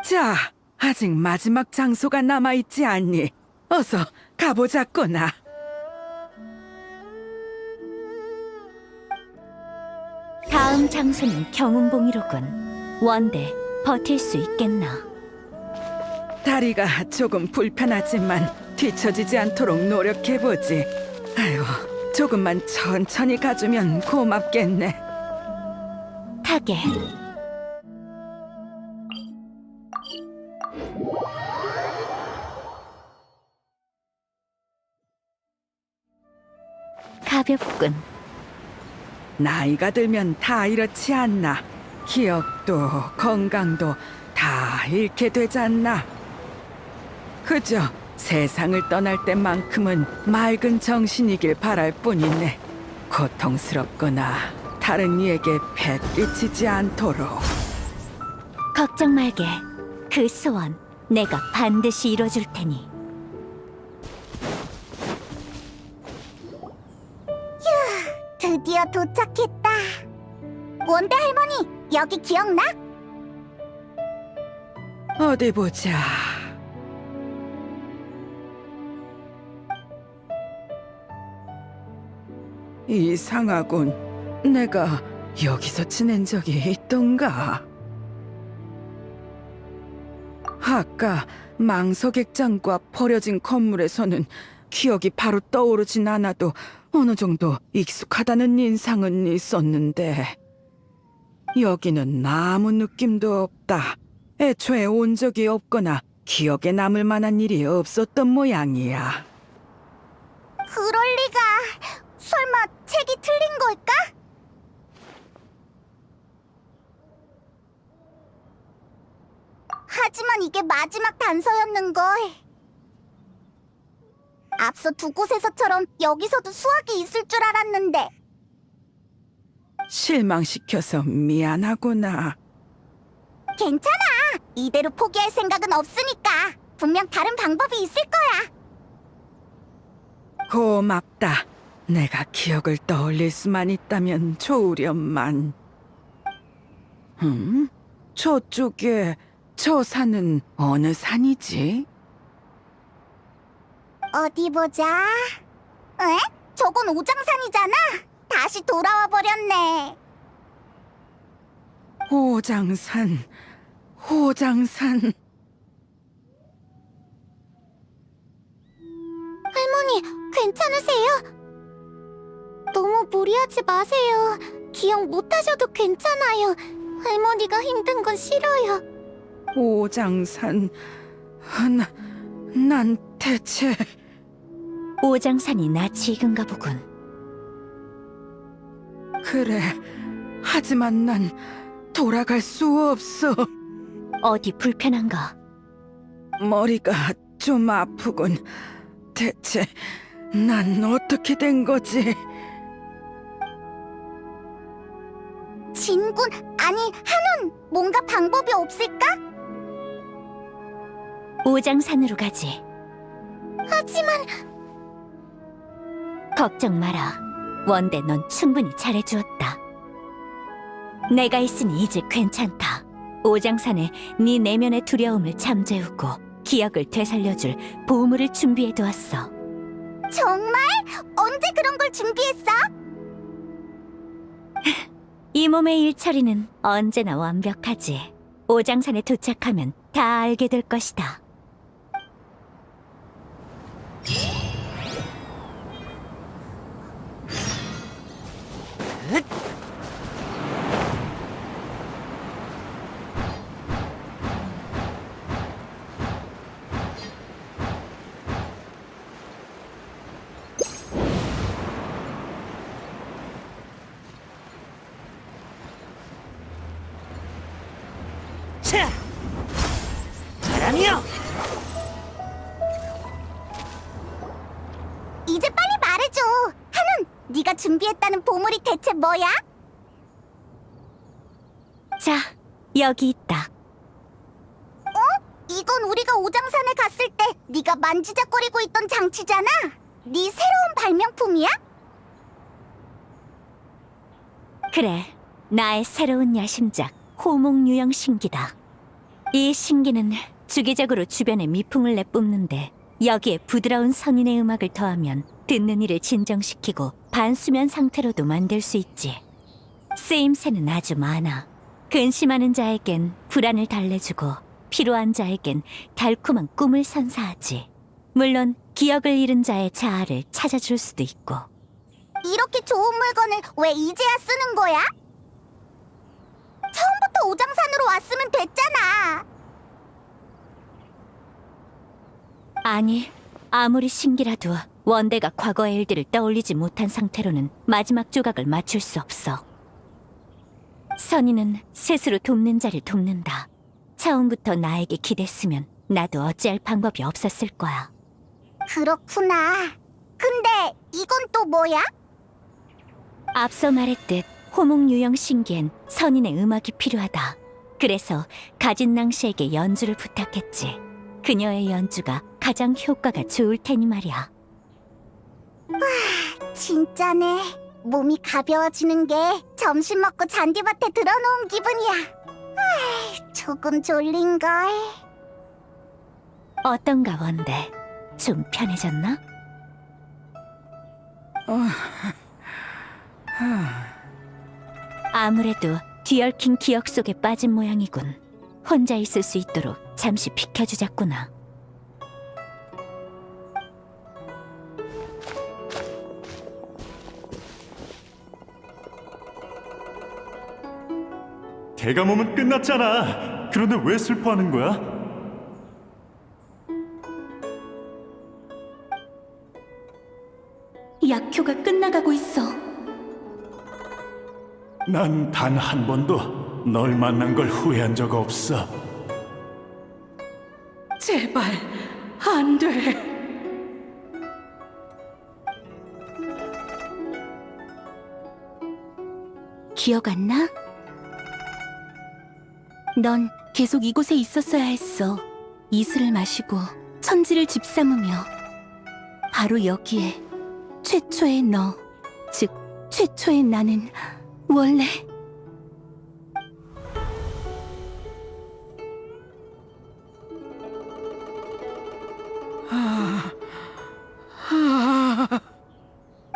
I: 자, 아직 마지막 장소가 남아있지 않니? 어서 가보자꾸나.
C: 다음 장소는 경운봉이로군. 원대, 버틸 수 있겠나?
I: 다리가 조금 불편하지만 뒤처지지 않도록 노력해보지. 아유, 조금만 천천히 가주면 고맙겠네.
C: 타게. 가볍군.
I: 나이가 들면 다 이렇지 않나. 기억도 건강도 다 잃게 되잖나. 그저 세상을 떠날 때만큼은 맑은 정신이길 바랄 뿐이네. 고통스럽거나 다른 이에게 뱃끼치지 않도록.
C: 걱정 말게. 그 소원 내가 반드시 이뤄줄 테니.
B: 드디어 도착했다. 원대 할머니, 여기 기억나?
I: 어디 보자. 이상하군. 내가 여기서 지낸 적이 있던가? 아까 망석액장과 버려진 건물에서는 기억이 바로 떠오르진 않아도 어느 정도 익숙하다는 인상은 있었는데 여기는 아무 느낌도 없다. 애초에 온 적이 없거나 기억에 남을 만한 일이 없었던 모양이야.
B: 그럴 리가. 설마 책이 틀린 걸까? 하지만 이게 마지막 단서였는걸. 앞서 두 곳에서처럼 여기서도 수학이 있을 줄 알았는데.
I: 실망시켜서 미안하구나.
B: 괜찮아. 이대로 포기할 생각은 없으니까. 분명 다른 방법이 있을 거야.
I: 고맙다. 내가 기억을 떠올릴 수만 있다면 좋으련만. 저쪽에 저 산은 어느 산이지?
B: 어디 보자. 에? 저건 오장산이잖아. 다시 돌아와 버렸네.
I: 호장산, 호장산.
B: 할머니, 괜찮으세요? 너무 무리하지 마세요. 기억 못 하셔도 괜찮아요. 할머니가 힘든 건 싫어요.
I: 오장산, 난 대체...
C: 오장산이 낯익은가 보군.
I: 그래, 하지만 난 돌아갈 수 없어.
C: 어디 불편한가?
I: 머리가 좀 아프군. 대체 난 어떻게 된 거지?
B: 진군, 아니 한운, 뭔가 방법이 없을까?
C: 오장산으로 가지.
B: 하지만
C: 걱정 마라. 원대 넌 충분히 잘해주었다. 내가 있으니 이제 괜찮다. 오장산에 네 내면의 두려움을 잠재우고 기억을 되살려줄 보물을 준비해두었어.
B: 정말? 언제 그런 걸 준비했어?
C: 이 몸의 일처리는 언제나 완벽하지. 오장산에 도착하면 다 알게 될 것이다.
G: 사랑이요.
B: 이제 빨리 말해줘. 한운, 네가 준비했다는 보물이 대체 뭐야?
C: 자, 여기 있다.
B: 이건 우리가 오장산에 갔을 때 네가 만지작거리고 있던 장치잖아. 네 새로운 발명품이야?
C: 그래, 나의 새로운 야심작 호몽유형 신기다. 이 신기는 주기적으로 주변에 미풍을 내뿜는데 여기에 부드러운 선인의 음악을 더하면 듣는 이를 진정시키고 반수면 상태로도 만들 수 있지. 쓰임새는 아주 많아. 근심하는 자에겐 불안을 달래주고 피로한 자에겐 달콤한 꿈을 선사하지. 물론 기억을 잃은 자의 자아를 찾아줄 수도 있고.
B: 이렇게 좋은 물건을 왜 이제야 쓰는 거야? 처음부터 오장산으로 왔으면 됐잖아.
C: 아니, 아무리 신기라도 원대가 과거의 일들을 떠올리지 못한 상태로는 마지막 조각을 맞출 수 없어. 선인은 스스로 돕는 자를 돕는다. 처음부터 나에게 기댔으면 나도 어찌할 방법이 없었을 거야.
B: 그렇구나. 근데 이건 또 뭐야?
C: 앞서 말했듯 호몽유형 신기엔 선인의 음악이 필요하다. 그래서 가진낭 씨에게 연주를 부탁했지. 그녀의 연주가 가장 효과가 좋을 테니 말이야.
B: 진짜네. 몸이 가벼워지는 게 점심 먹고 잔디밭에 들어놓은 기분이야. 조금 졸린걸.
C: 어떤가 원대? 좀 편해졌나? 아무래도 뒤얽힌 기억 속에 빠진 모양이군. 혼자 있을 수 있도록 잠시 비켜주자꾸나.
G: 대감mom은 끝났잖아. 그런데 왜 슬퍼하는 거야?
C: 약효가 끝나가고 있어.
G: 난 단 한 번도 널 만난 걸 후회한 적 없어.
I: 제발 안 돼.
C: 기억 안 나? 넌 계속 이곳에 있었어야 했어. 이슬을 마시고 천지를 집삼으며 바로 여기에 최초의 너, 즉 최초의 나는 원래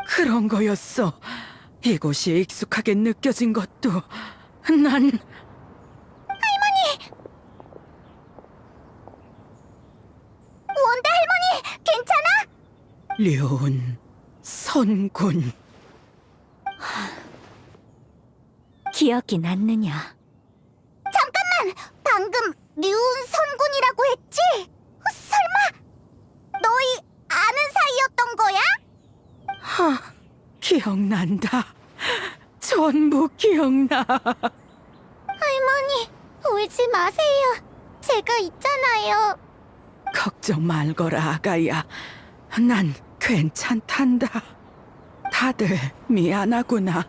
I: 그런 거였어. 이곳이 익숙하게 느껴진 것도 난
B: 원대 할머니, 괜찮아?
I: 류운 선군.
C: 기억이 났느냐?
B: 잠깐만! 방금 류운 선군이라고 했지? 설마 너희 아는 사이였던 거야?
I: 기억난다. 전부 기억나.
B: 할머니, 울지 마세요. 제가 있잖아요.
I: 걱정 말거라, 아가야. 난 괜찮단다. 다들 미안하구나.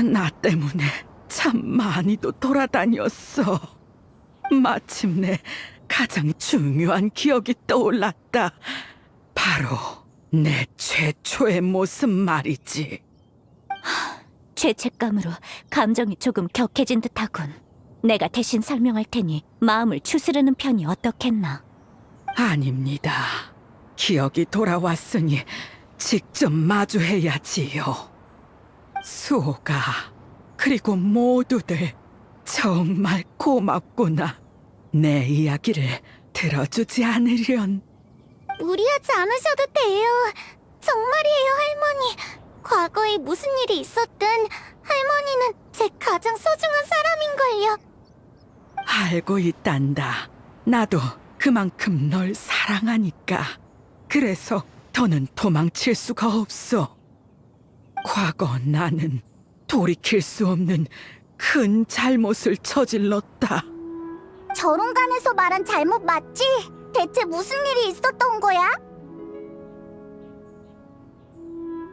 I: 나 때문에 참 많이도 돌아다녔어. 마침내 가장 중요한 기억이 떠올랐다. 바로 내 최초의 모습 말이지.
C: 죄책감으로 감정이 조금 격해진 듯하군. 내가 대신 설명할 테니 마음을 추스르는 편이 어떻겠나.
I: 아닙니다. 기억이 돌아왔으니 직접 마주해야지요. 수호가, 그리고 모두들 정말 고맙구나. 내 이야기를 들어주지 않으련.
B: 무리하지 않으셔도 돼요. 정말이에요, 할머니. 과거에 무슨 일이 있었든 할머니는 제 가장 소중한 사람인걸요.
I: 알고 있단다. 나도 그만큼 널 사랑하니까. 그래서 더는 도망칠 수가 없어. 과거 나는 돌이킬 수 없는 큰 잘못을 저질렀다.
B: 저론간에서 말한 잘못 맞지? 대체 무슨 일이 있었던 거야?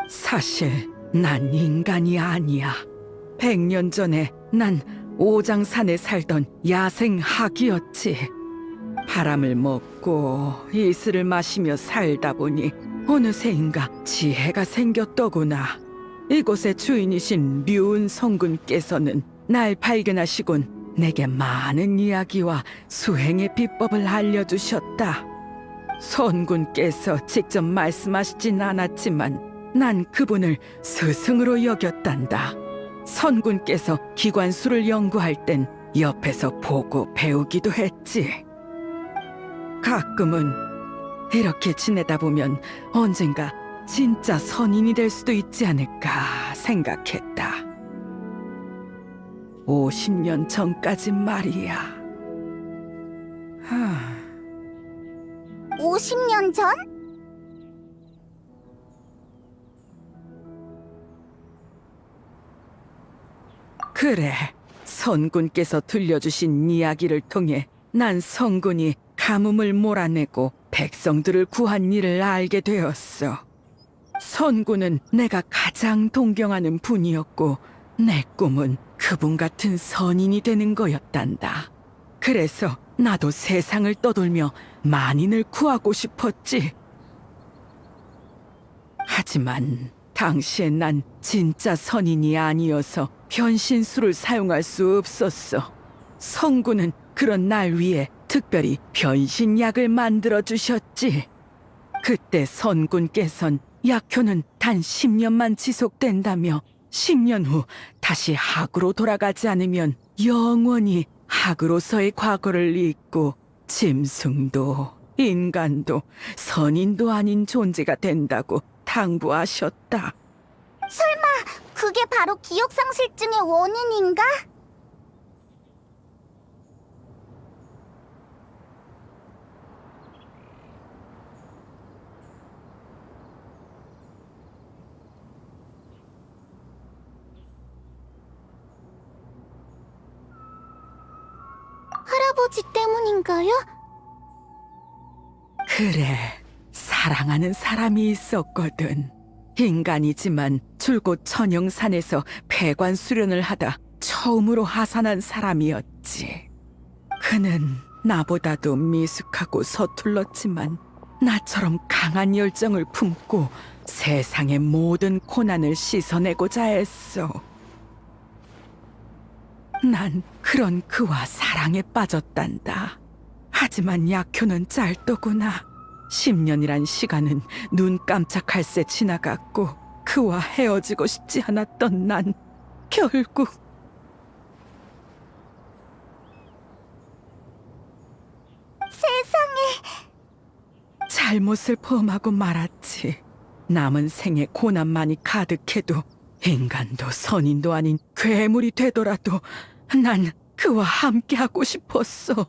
I: 사실 난 인간이 아니야. 100년 전에 난 오장산에 살던 야생 학이었지. 바람을 먹고 이슬을 마시며 살다 보니 어느새인가 지혜가 생겼더구나. 이곳의 주인이신 류은 성군께서는 날 발견하시곤 내게 많은 이야기와 수행의 비법을 알려주셨다. 선군께서 직접 말씀하시진 않았지만 난 그분을 스승으로 여겼단다. 선군께서 기관수를 연구할 땐 옆에서 보고 배우기도 했지. 가끔은 이렇게 지내다 보면 언젠가 진짜 선인이 될 수도 있지 않을까 생각했다. 50년 전까진 말이야.
B: 50년 전?
I: 그래, 선군께서 들려주신 이야기를 통해 난 성군이 가뭄을 몰아내고 백성들을 구한 일을 알게 되었어. 선군은 내가 가장 동경하는 분이었고 내 꿈은 그분 같은 선인이 되는 거였단다. 그래서 나도 세상을 떠돌며 만인을 구하고 싶었지. 하지만 당시에 난 진짜 선인이 아니어서 변신술을 사용할 수 없었어. 성군은 그런 날 위해 특별히 변신약을 만들어 주셨지. 그때 선군께선 약효는 단 10년만 지속된다며 10년 후 다시 학으로 돌아가지 않으면 영원히 학으로서의 과거를 잊고 짐승도 인간도 선인도 아닌 존재가 된다고 당부하셨다.
B: 설마 그게 바로 기억상실증의 원인인가? 할아버지 때문인가요?
I: 그래, 사랑하는 사람이 있었거든. 인간이지만 줄곧 천영산에서 폐관 수련을 하다 처음으로 하산한 사람이었지. 그는 나보다도 미숙하고 서툴렀지만 나처럼 강한 열정을 품고 세상의 모든 고난을 씻어내고자 했어. 난 그런 그와 사랑에 빠졌단다. 하지만 약효는 짧더구나. 10년이란 시간은 눈 깜짝할 새 지나갔고 그와 헤어지고 싶지 않았던 난 결국
B: 세상에,
I: 잘못을 범하고 말았지. 남은 생에 고난만이 가득해도 인간도 선인도 아닌 괴물이 되더라도 난 그와 함께하고 싶었어.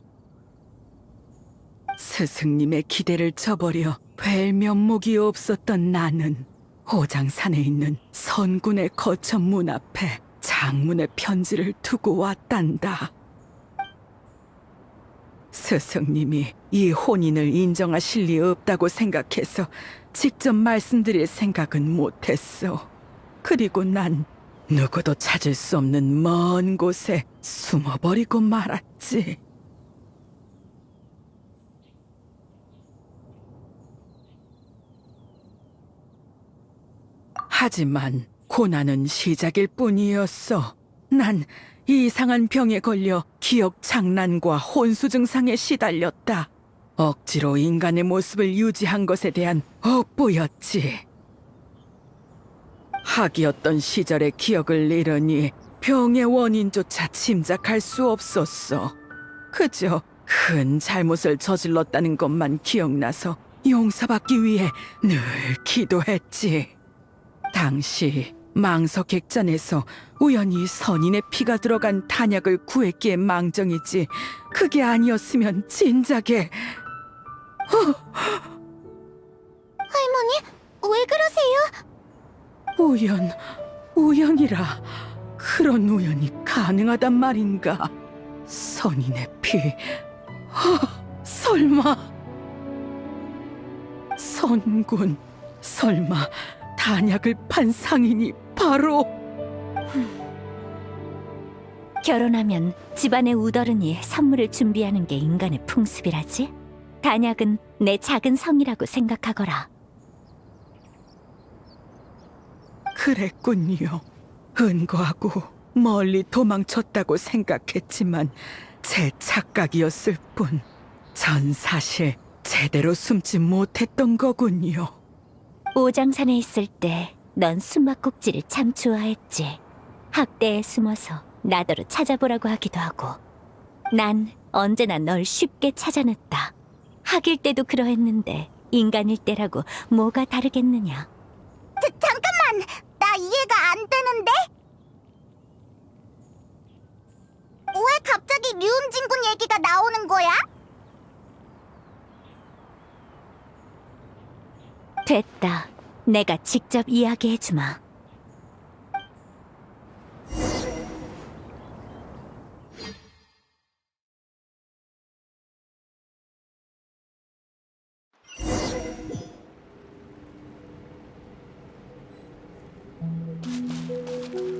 I: 스승님의 기대를 저버려 뵐 면목이 없었던 나는 호장산에 있는 선군의 거처 문 앞에 장문의 편지를 두고 왔단다. 스승님이 이 혼인을 인정하실 리 없다고 생각해서 직접 말씀드릴 생각은 못했어. 그리고 난 누구도 찾을 수 없는 먼 곳에 숨어버리고 말았지. 하지만 고난은 시작일 뿐이었어. 난 이상한 병에 걸려 기억 장난과 혼수 증상에 시달렸다. 억지로 인간의 모습을 유지한 것에 대한 억부였지. 학이었던 시절의 기억을 잃으니 병의 원인조차 짐작할 수 없었어. 그저 큰 잘못을 저질렀다는 것만 기억나서 용서받기 위해 늘 기도했지. 당시 망석객잔에서 우연히 선인의 피가 들어간 단약을 구했기에 망정이지, 그게 아니었으면 진작에...
B: 할머니, 왜 그러세요?
I: 우연이라. 그런 우연이 가능하단 말인가? 선인의 피... 설마... 선군... 설마 단약을 판 상인이 바로...
C: 결혼하면 집안의 우더른이 선물을 준비하는 게 인간의 풍습이라지? 단약은 내 작은 성이라고 생각하거라.
I: 그랬군요. 은거하고 멀리 도망쳤다고 생각했지만 제 착각이었을 뿐. 전 사실 제대로 숨지 못했던 거군요.
C: 오장산에 있을 때 넌 숨바꼭질을 참 좋아했지. 학대에 숨어서 나더러 찾아보라고 하기도 하고. 난 언제나 널 쉽게 찾아냈다. 학일 때도 그러했는데 인간일 때라고 뭐가 다르겠느냐.
B: 잠깐만! 나 이해가 안 되는데? 왜 갑자기 류은진군 얘기가 나오는 거야?
C: 됐다. 내가 직접 이야기해주마.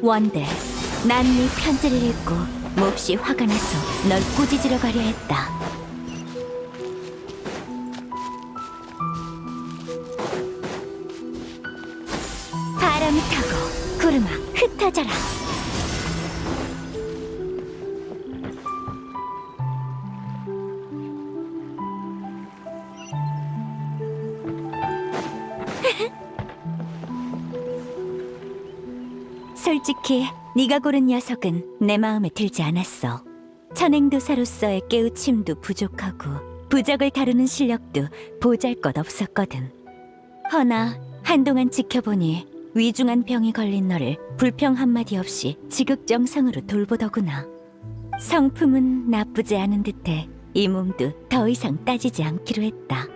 C: 원대, 난 네 편지를 읽고 몹시 화가 나서 널 꾸짖으러 가려 했다. 바람이 타고 구름아 흩어져라. 솔직히 네가 고른 녀석은 내 마음에 들지 않았어. 천행도사로서의 깨우침도 부족하고 부적을 다루는 실력도 보잘것없었거든. 허나 한동안 지켜보니 위중한 병이 걸린 너를 불평 한마디 없이 지극정성으로 돌보더구나. 성품은 나쁘지 않은 듯해 이 몸도 더 이상 따지지 않기로 했다.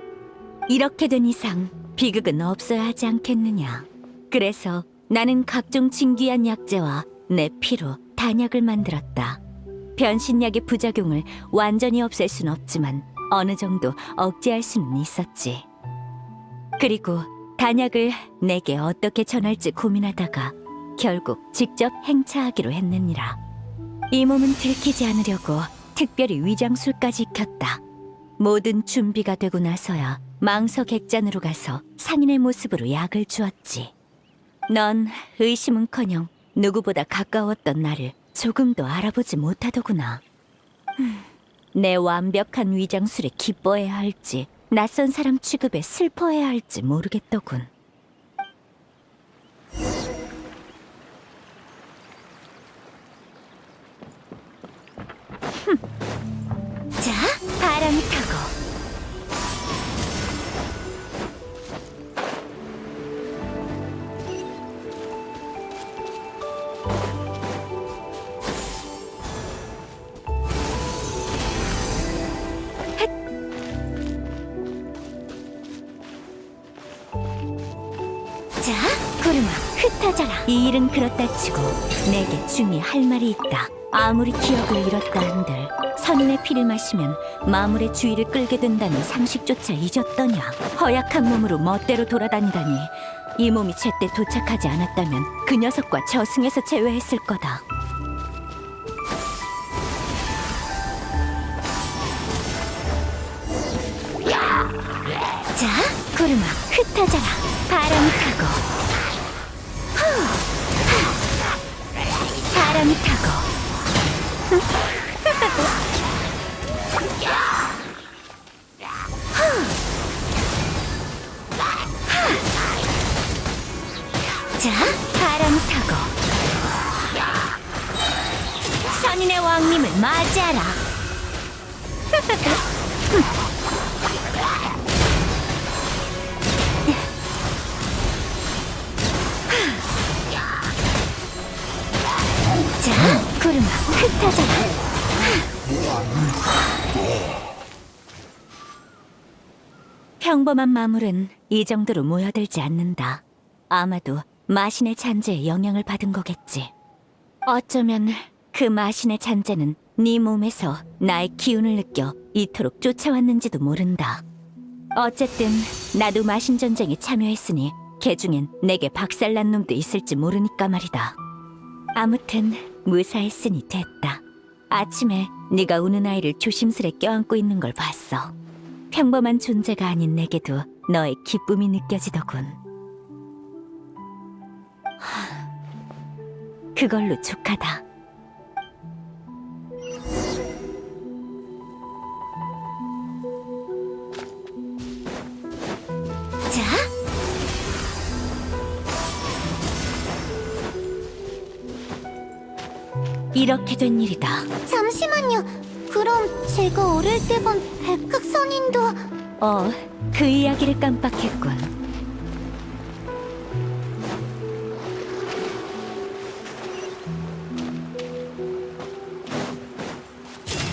C: 이렇게 된 이상 비극은 없어야 하지 않겠느냐. 그래서 나는 각종 진귀한 약재와 내 피로 단약을 만들었다. 변신약의 부작용을 완전히 없앨 순 없지만 어느 정도 억제할 수는 있었지. 그리고 단약을 내게 어떻게 전할지 고민하다가 결국 직접 행차하기로 했느니라. 이 몸은 들키지 않으려고 특별히 위장술까지 익혔다. 모든 준비가 되고 나서야 망서객잔으로 가서 상인의 모습으로 약을 주었지. 넌 의심은커녕 누구보다 가까웠던 나를 조금도 알아보지 못하더구나. 내 완벽한 위장술에 기뻐해야 할지 낯선 사람 취급에 슬퍼해야 할지 모르겠더군. 자, 바람이 타고 자, 구름아, 흩어져라. 이 일은 그렇다 치고 내게 중히 할 말이 있다. 아무리 기억을 잃었다 한들 선인의 피를 마시면 마물의 주의를 끌게 된다는 상식조차 잊었더냐. 허약한 몸으로 멋대로 돌아다니다니. 이 몸이 제때 도착하지 않았다면 그 녀석과 저승에서 제외했을 거다. 자, 구름아, 흩어져라. 바람이 타고 자, 바람 타고 선인의 왕님을 맞이하라. 자, 구름아, 흩어져라. 평범한 마물은 이 정도로 모여들지 않는다. 아마도 마신의 잔재에 영향을 받은 거겠지. 어쩌면 그 마신의 잔재는 네 몸에서 나의 기운을 느껴 이토록 쫓아왔는지도 모른다. 어쨌든 나도 마신 전쟁에 참여했으니 개 중엔 내게 박살난 놈도 있을지 모르니까 말이다. 아무튼 무사했으니 됐다. 아침에 네가 우는 아이를 조심스레 껴안고 있는 걸 봤어. 평범한 존재가 아닌 내게도 너의 기쁨이 느껴지더군. 그걸로 족하다. 자, 이렇게 된 일이다.
B: 잠시만요. 그럼 제가 어릴 때 본 백흑선인도
C: 그 이야기를 깜빡했군.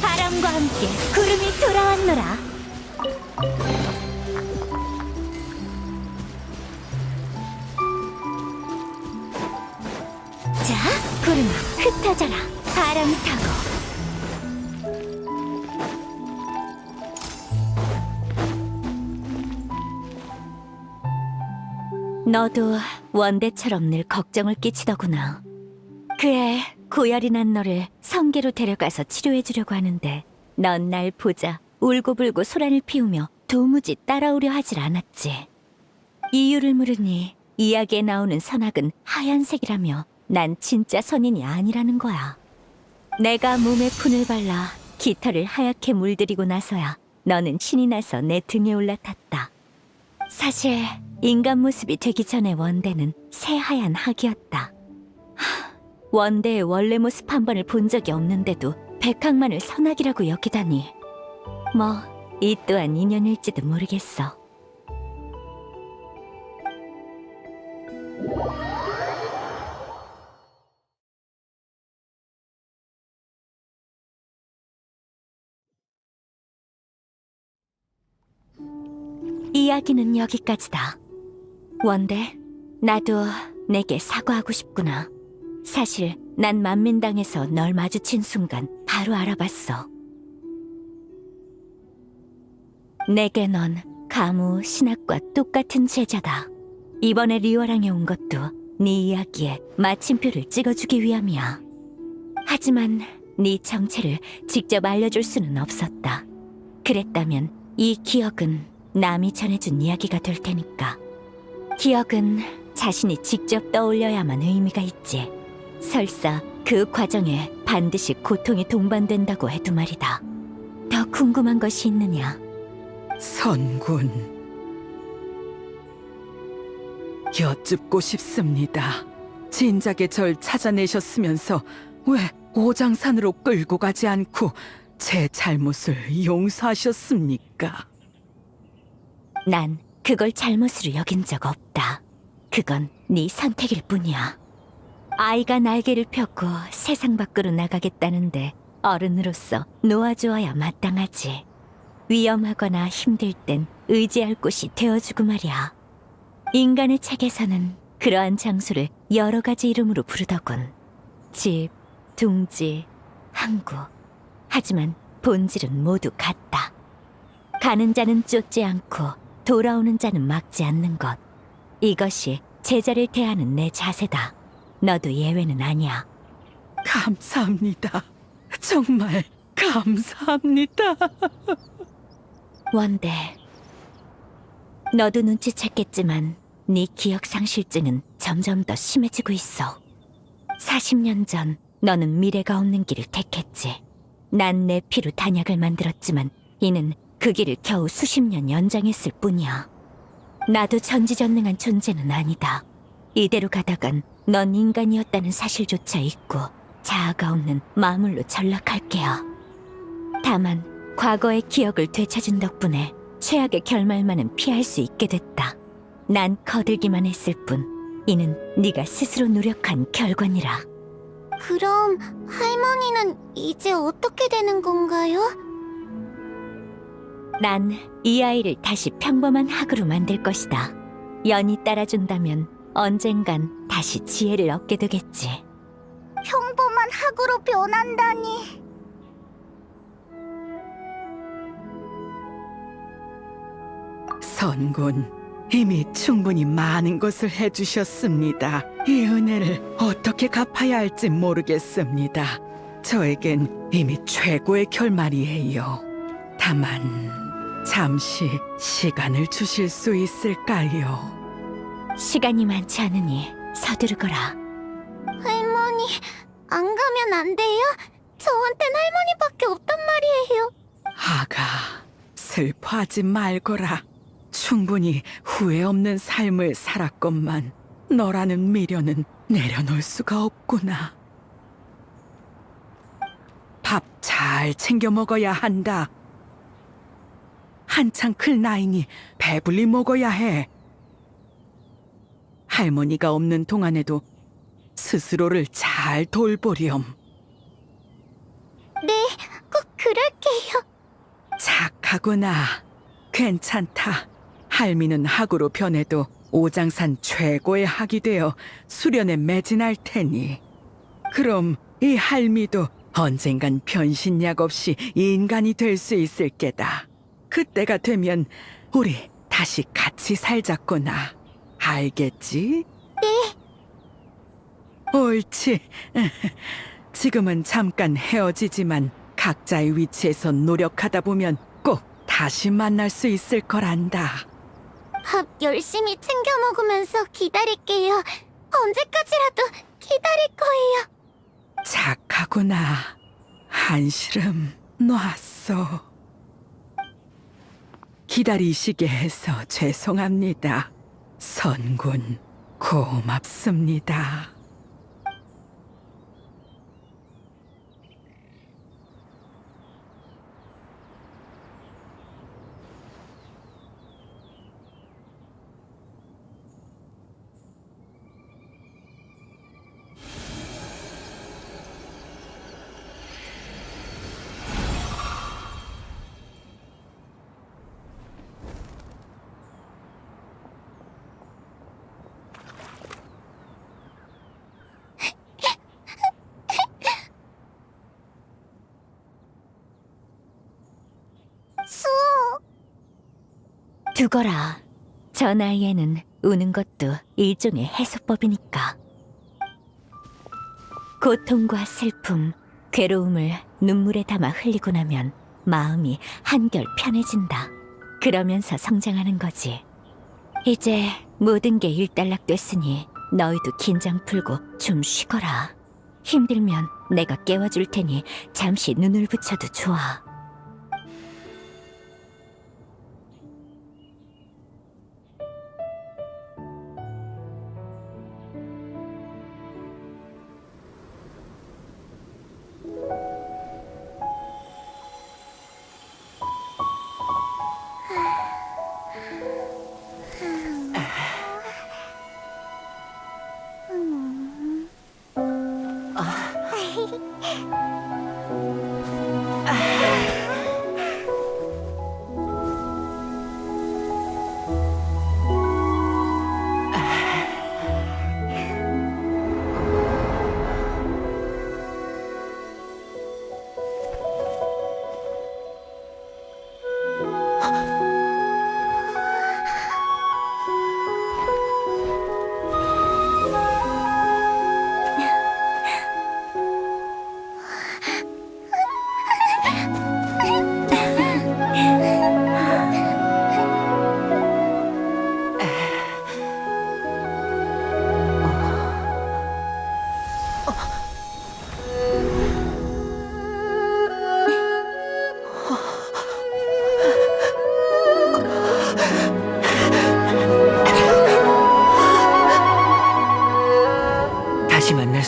C: 바람과 함께 구름이 돌아왔노라. 자, 구름아, 흩어져라. 바람 타고 너도 원대처럼 늘 걱정을 끼치더구나. 그래, 고열이 난 너를 성계로 데려가서 치료해주려고 하는데 넌 날 보자 울고불고 소란을 피우며 도무지 따라오려 하질 않았지. 이유를 물으니 이야기에 나오는 선악은 하얀색이라며 난 진짜 선인이 아니라는 거야. 내가 몸에 푼을 발라 깃털을 하얗게 물들이고 나서야 너는 신이 나서 내 등에 올라탔다. 사실 인간 모습이 되기 전에 원대는 새하얀 학이었다. 원대의 원래 모습 한 번을 본 적이 없는데도 백학만을 선학이라고 여기다니. 뭐, 이 또한 인연일지도 모르겠어. 이야기는 여기까지다. 원대, 나도 내게 사과하고 싶구나. 사실 난 만민당에서 널 마주친 순간 바로 알아봤어. 내게 넌 가무, 신학과 똑같은 제자다. 이번에 리워랑에 온 것도 네 이야기에 마침표를 찍어주기 위함이야. 하지만 네 정체를 직접 알려줄 수는 없었다. 그랬다면 이 기억은 남이 전해준 이야기가 될 테니까. 기억은 자신이 직접 떠올려야만 의미가 있지. 설사 그 과정에 반드시 고통이 동반된다고 해도 말이다. 더 궁금한 것이 있느냐?
I: 선군, 여쭙고 싶습니다. 진작에 절 찾아내셨으면서 왜 오장산으로 끌고 가지 않고 제 잘못을 용서하셨습니까?
C: 난 그걸 잘못으로 여긴 적 없다. 그건 네 선택일 뿐이야. 아이가 날개를 펴고 세상 밖으로 나가겠다는데 어른으로서 놓아주어야 마땅하지. 위험하거나 힘들 땐 의지할 곳이 되어주고 말이야. 인간의 책에서는 그러한 장소를 여러 가지 이름으로 부르더군. 집, 둥지, 항구. 하지만 본질은 모두 같다. 가는 자는 쫓지 않고 돌아오는 자는 막지 않는 것. 이것이 제자를 대하는 내 자세다. 너도 예외는 아니야.
I: 감사합니다. 정말 감사합니다.
C: 원대, 너도 눈치챘겠지만 네 기억 상실증은 점점 더 심해지고 있어. 40년 전 너는 미래가 없는 길을 택했지. 난 내 피로 단약을 만들었지만 이는 그 길을 겨우 수십 년 연장했을 뿐이야. 나도 전지전능한 존재는 아니다. 이대로 가다간 넌 인간이었다는 사실조차 잊고 자아가 없는 마물로 전락할게요. 다만 과거의 기억을 되찾은 덕분에 최악의 결말만은 피할 수 있게 됐다. 난 거들기만 했을 뿐 이는 네가 스스로 노력한 결과니라.
B: 그럼 할머니는 이제 어떻게 되는 건가요?
C: 난 이 아이를 다시 평범한 학으로 만들 것이다. 연이 따라준다면 언젠간 다시 지혜를 얻게 되겠지.
B: 평범한 학으로 변한다니.
I: 선군, 이미 충분히 많은 것을 해주셨습니다. 이 은혜를 어떻게 갚아야 할지 모르겠습니다. 저에겐 이미 최고의 결말이에요. 다만 잠시 시간을 주실 수 있을까요?
C: 시간이 많지 않으니 서두르거라.
B: 할머니, 안 가면 안 돼요? 저한텐 할머니밖에 없단 말이에요.
I: 아가, 슬퍼하지 말거라. 충분히 후회 없는 삶을 살았건만 너라는 미련은 내려놓을 수가 없구나. 밥 잘 챙겨 먹어야 한다. 한창 클 나이니 배불리 먹어야 해. 할머니가 없는 동안에도 스스로를 잘 돌보렴.
B: 네, 꼭 그럴게요.
I: 착하구나. 괜찮다. 할미는 학으로 변해도 오장산 최고의 학이 되어 수련에 매진할 테니. 그럼 이 할미도 언젠간 변신약 없이 인간이 될 수 있을 게다. 그때가 되면 우리 다시 같이 살자꾸나. 알겠지?
B: 네.
I: 옳지. 지금은 잠깐 헤어지지만 각자의 위치에서 노력하다 보면 꼭 다시 만날 수 있을 거란다.
B: 밥 열심히 챙겨 먹으면서 기다릴게요. 언제까지라도 기다릴 거예요.
I: 착하구나. 한시름 놨어. 기다리시게 해서 죄송합니다. 선군, 고맙습니다.
B: 수호,
C: 두거라. 저 나이에는 우는 것도 일종의 해소법이니까. 고통과 슬픔, 괴로움을 눈물에 담아 흘리고 나면 마음이 한결 편해진다. 그러면서 성장하는 거지. 이제 모든 게 일단락됐으니 너희도 긴장 풀고 좀 쉬거라. 힘들면 내가 깨워줄 테니 잠시 눈을 붙여도 좋아.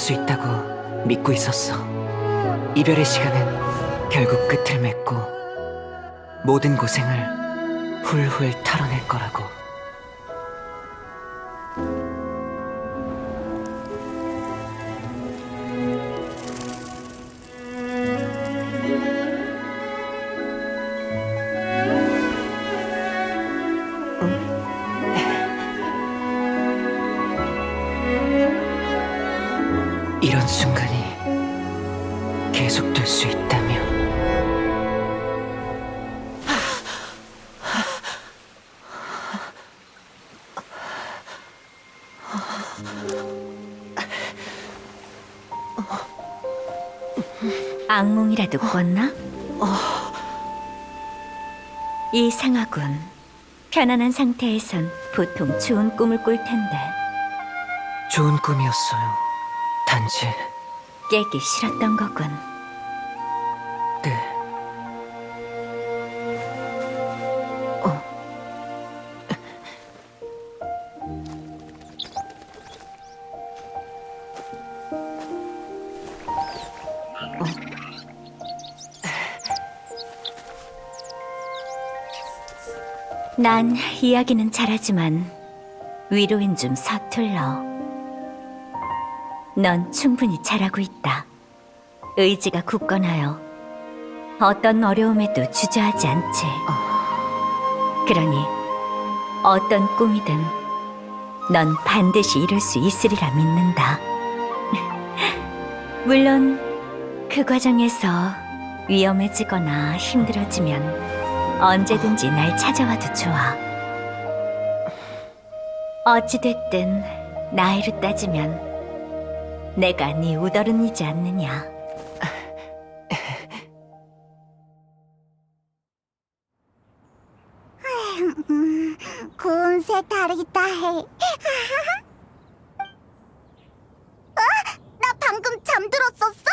L: 수 있다고 믿고 있었어. 이별의 시간은 결국 끝을 맺고 모든 고생을 훌훌 털어낼 거라고. 이런 순간이 계속될 수 있다면
C: 악몽이라도 꿨나? 이상하군. 편안한 상태에선 보통 좋은 꿈을 꿀 텐데
L: 좋은 꿈이었어요. 단지
C: 깨기 싫었던 거군.
L: 네.
C: 난 이야기는 잘하지만 위로엔 좀 서툴러. 넌 충분히 잘하고 있다. 의지가 굳건하여 어떤 어려움에도 주저하지 않지. 그러니 어떤 꿈이든 넌 반드시 이룰 수 있으리라 믿는다. 물론 그 과정에서 위험해지거나 힘들어지면 언제든지 날 찾아와도 좋아. 어찌됐든 나이로 따지면 내가 네 우더른이지 않느냐.
B: 고운 새다리다 해. 나 방금 잠들었었어?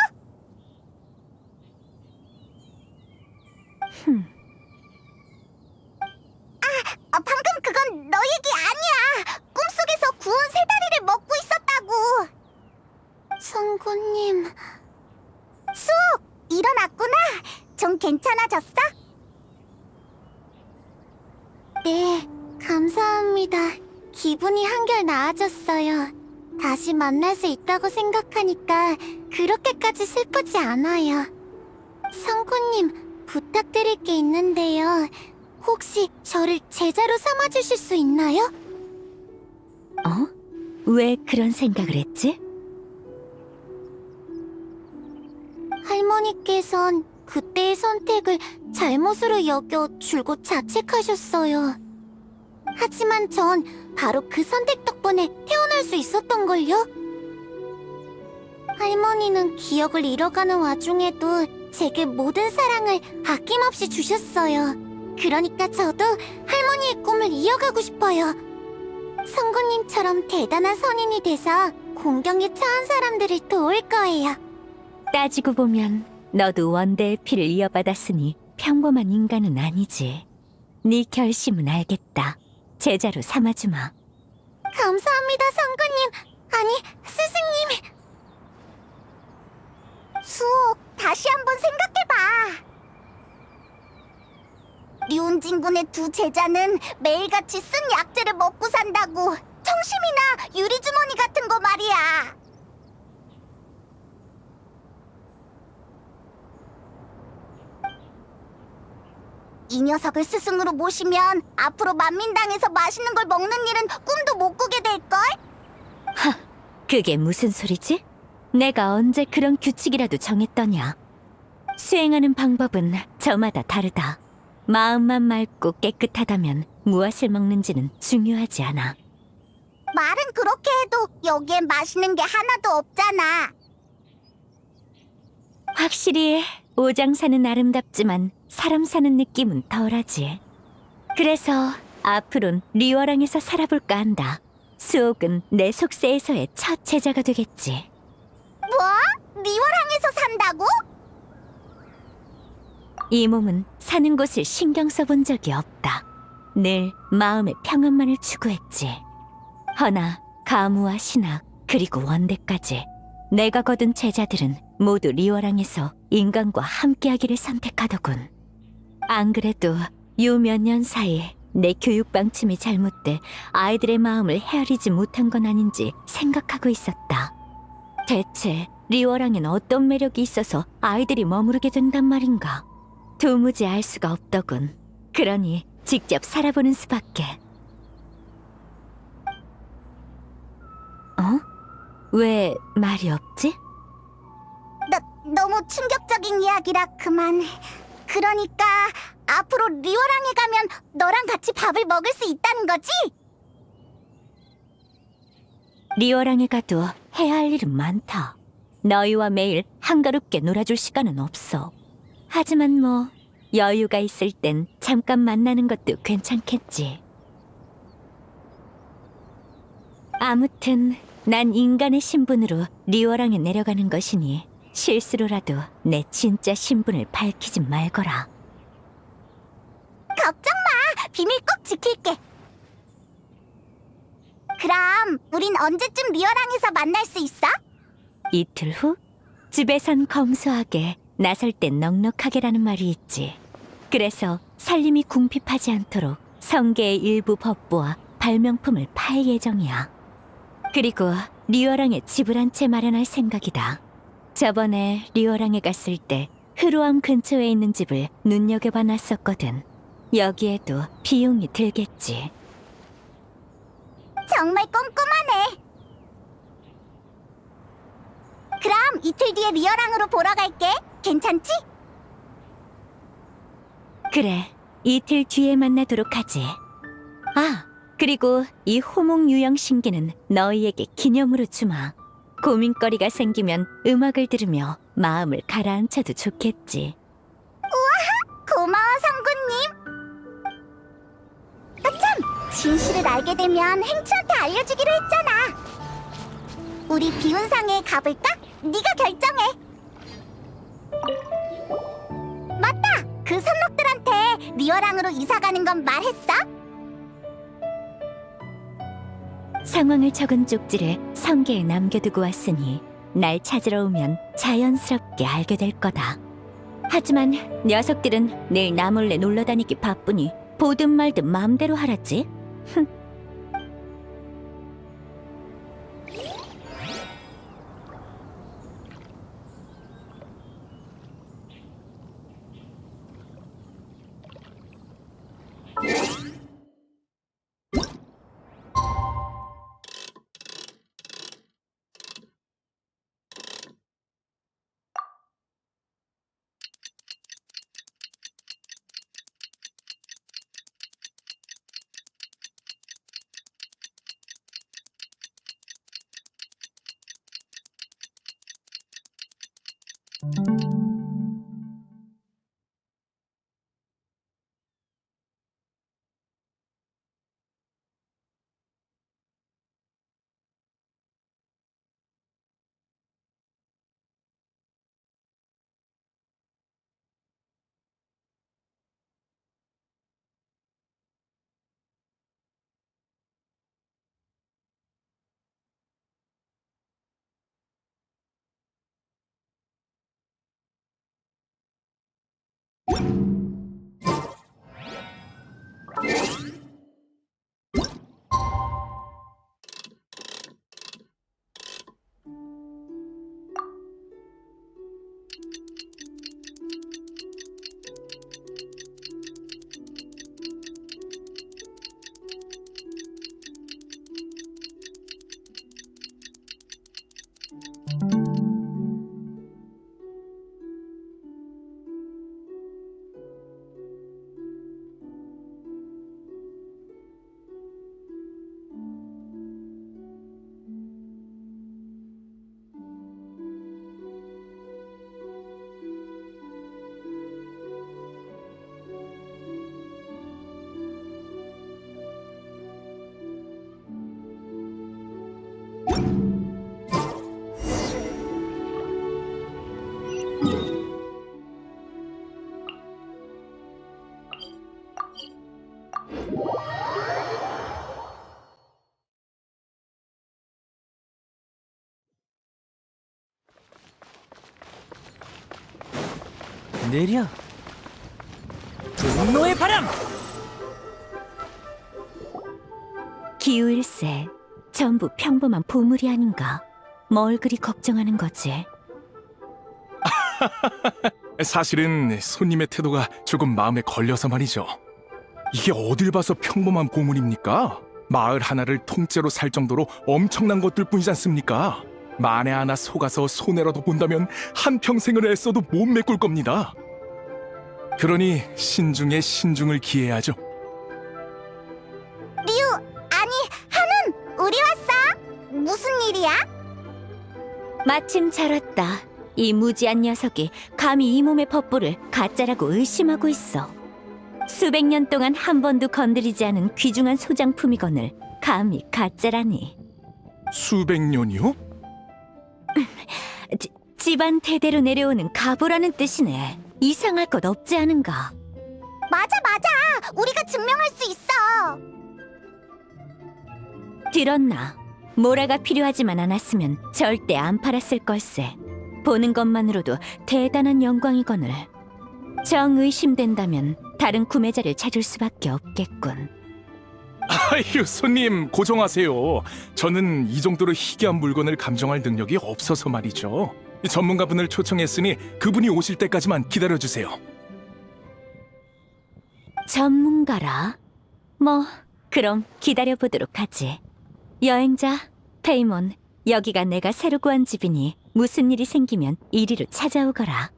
B: 방금 그건 너 얘기 아니야. 꿈속에서 구운 새다리를 먹고 있었다고. 성구님, 수옥 일어났구나. 좀 괜찮아졌어? 네, 감사합니다. 기분이 한결 나아졌어요. 다시 만날 수 있다고 생각하니까 그렇게까지 슬프지 않아요. 성구님, 부탁드릴 게 있는데요. 혹시 저를 제자로 삼아주실 수 있나요?
C: 왜 그런 생각을 했지?
B: 할머니께선 그때의 선택을 잘못으로 여겨 줄곧 자책하셨어요. 하지만 전 바로 그 선택 덕분에 태어날 수 있었던걸요? 할머니는 기억을 잃어가는 와중에도 제게 모든 사랑을 아낌없이 주셨어요. 그러니까 저도 할머니의 꿈을 이어가고 싶어요. 성구님처럼 대단한 선인이 돼서 공경에 처한 사람들을 도울 거예요.
C: 따지고 보면 너도 원대의 피를 이어받았으니 평범한 인간은 아니지. 네 결심은 알겠다. 제자로 삼아주마.
B: 감사합니다, 성구님. 아니, 스승님. 수옥, 다시 한번 생각해봐. 류운진군의 두 제자는 매일같이 쓴 약재를 먹고 산다고. 청심이나 유리주머니 같은 거 말이야. 이 녀석을 스승으로 모시면 앞으로 만민당에서 맛있는 걸 먹는 일은 꿈도 못 꾸게 될걸?
C: 그게 무슨 소리지? 내가 언제 그런 규칙이라도 정했더냐? 수행하는 방법은 저마다 다르다. 마음만 맑고 깨끗하다면 무엇을 먹는지는 중요하지 않아.
B: 말은 그렇게 해도 여기엔 맛있는 게 하나도 없잖아.
C: 확실히 오장 사는 아름답지만 사람 사는 느낌은 덜하지. 그래서 앞으론 리워랑에서 살아볼까 한다. 수옥은 내 속세에서의 첫 제자가 되겠지.
B: 뭐? 리워랑에서 산다고?
C: 이 몸은 사는 곳을 신경 써본 적이 없다. 늘 마음의 평안만을 추구했지. 허나 가무와 신학 그리고 원대까지 내가 거둔 제자들은 모두 리워랑에서 인간과 함께하기를 선택하더군. 안 그래도 요 몇 년 사이에 내 교육 방침이 잘못돼 아이들의 마음을 헤아리지 못한 건 아닌지 생각하고 있었다. 대체 리워랑엔 어떤 매력이 있어서 아이들이 머무르게 된단 말인가? 도무지 알 수가 없더군. 그러니 직접 살아보는 수밖에. 어? 왜 말이 없지?
B: 너무 충격적인 이야기라 그만. 그러니까 앞으로 리워랑에 가면 너랑 같이 밥을 먹을 수 있다는 거지?
C: 리워랑에 가도 해야 할 일은 많다. 너희와 매일 한가롭게 놀아줄 시간은 없어. 하지만 뭐 여유가 있을 땐 잠깐 만나는 것도 괜찮겠지. 아무튼 난 인간의 신분으로 리워랑에 내려가는 것이니 실수로라도 내 진짜 신분을 밝히지 말거라.
B: 걱정 마. 비밀 꼭 지킬게. 그럼 우린 언제쯤 리워랑에서 만날 수 있어?
C: 이틀 후? 집에선 검소하게, 나설 땐 넉넉하게라는 말이 있지. 그래서 살림이 궁핍하지 않도록 성계의 일부 법보와 발명품을 팔 예정이야. 그리고 리워랑에 집을 한 채 마련할 생각이다. 저번에 리워랑에 갔을 때 흐루암 근처에 있는 집을 눈여겨봐 놨었거든. 여기에도 비용이 들겠지.
B: 정말 꼼꼼하네. 그럼 이틀 뒤에 리워랑으로 보러 갈게. 괜찮지?
C: 그래, 이틀 뒤에 만나도록 하지. 아, 그리고 이 호목 유형 신기는 너희에게 기념으로 주마. 고민거리가 생기면 음악을 들으며 마음을 가라앉혀도 좋겠지.
B: 고마워, 성구님. 참, 진실을 알게 되면 행추한테 알려주기로 했잖아. 우리 비운상에 가볼까? 네가 결정해. 맞다! 그 선록들한테 리워랑으로 이사가는 건 말했어?
C: 상황을 적은 쪽지를 성게에 남겨두고 왔으니 날 찾으러 오면 자연스럽게 알게 될 거다. 하지만 녀석들은 내일 나 몰래 놀러 다니기 바쁘니 보든 말든 마음대로 하라지.
A: 내려. 분노의 바람.
C: 기우일세, 전부 평범한 보물이 아닌가? 뭘 그리 걱정하는 거지?
M: 사실은 손님의 태도가 조금 마음에 걸려서 말이죠. 이게 어딜 봐서 평범한 보물입니까? 마을 하나를 통째로 살 정도로 엄청난 것들 뿐이지 않습니까? 만에 하나 속아서 손해라도 본다면 한평생을 애써도 못 메꿀 겁니다. 그러니 신중에 신중을 기해야죠.
B: 리우, 아니 한운, 우리 왔어. 무슨 일이야?
C: 마침 잘 왔다. 이 무지한 녀석이 감히 이 몸의 법보를 가짜라고 의심하고 있어. 수백 년 동안 한 번도 건드리지 않은 귀중한 소장품이거늘 감히 가짜라니.
M: 수백 년이요?
C: 집안 대대로 내려오는 가보라는 뜻이네. 이상할 것 없지 않은가?
B: 맞아. 우리가 증명할 수 있어.
C: 들었나? 모라가 필요하지만 않았으면 절대 안 팔았을 걸세. 보는 것만으로도 대단한 영광이거늘. 정 의심된다면 다른 구매자를 찾을 수밖에 없겠군.
M: 아휴, 손님 고정하세요. 저는 이 정도로 희귀한 물건을 감정할 능력이 없어서 말이죠. 전문가분을 초청했으니 그분이 오실 때까지만 기다려주세요.
C: 전문가라? 뭐 그럼 기다려보도록 하지. 여행자, 페이몬, 여기가 내가 새로 구한 집이니 무슨 일이 생기면 이리로 찾아오거라.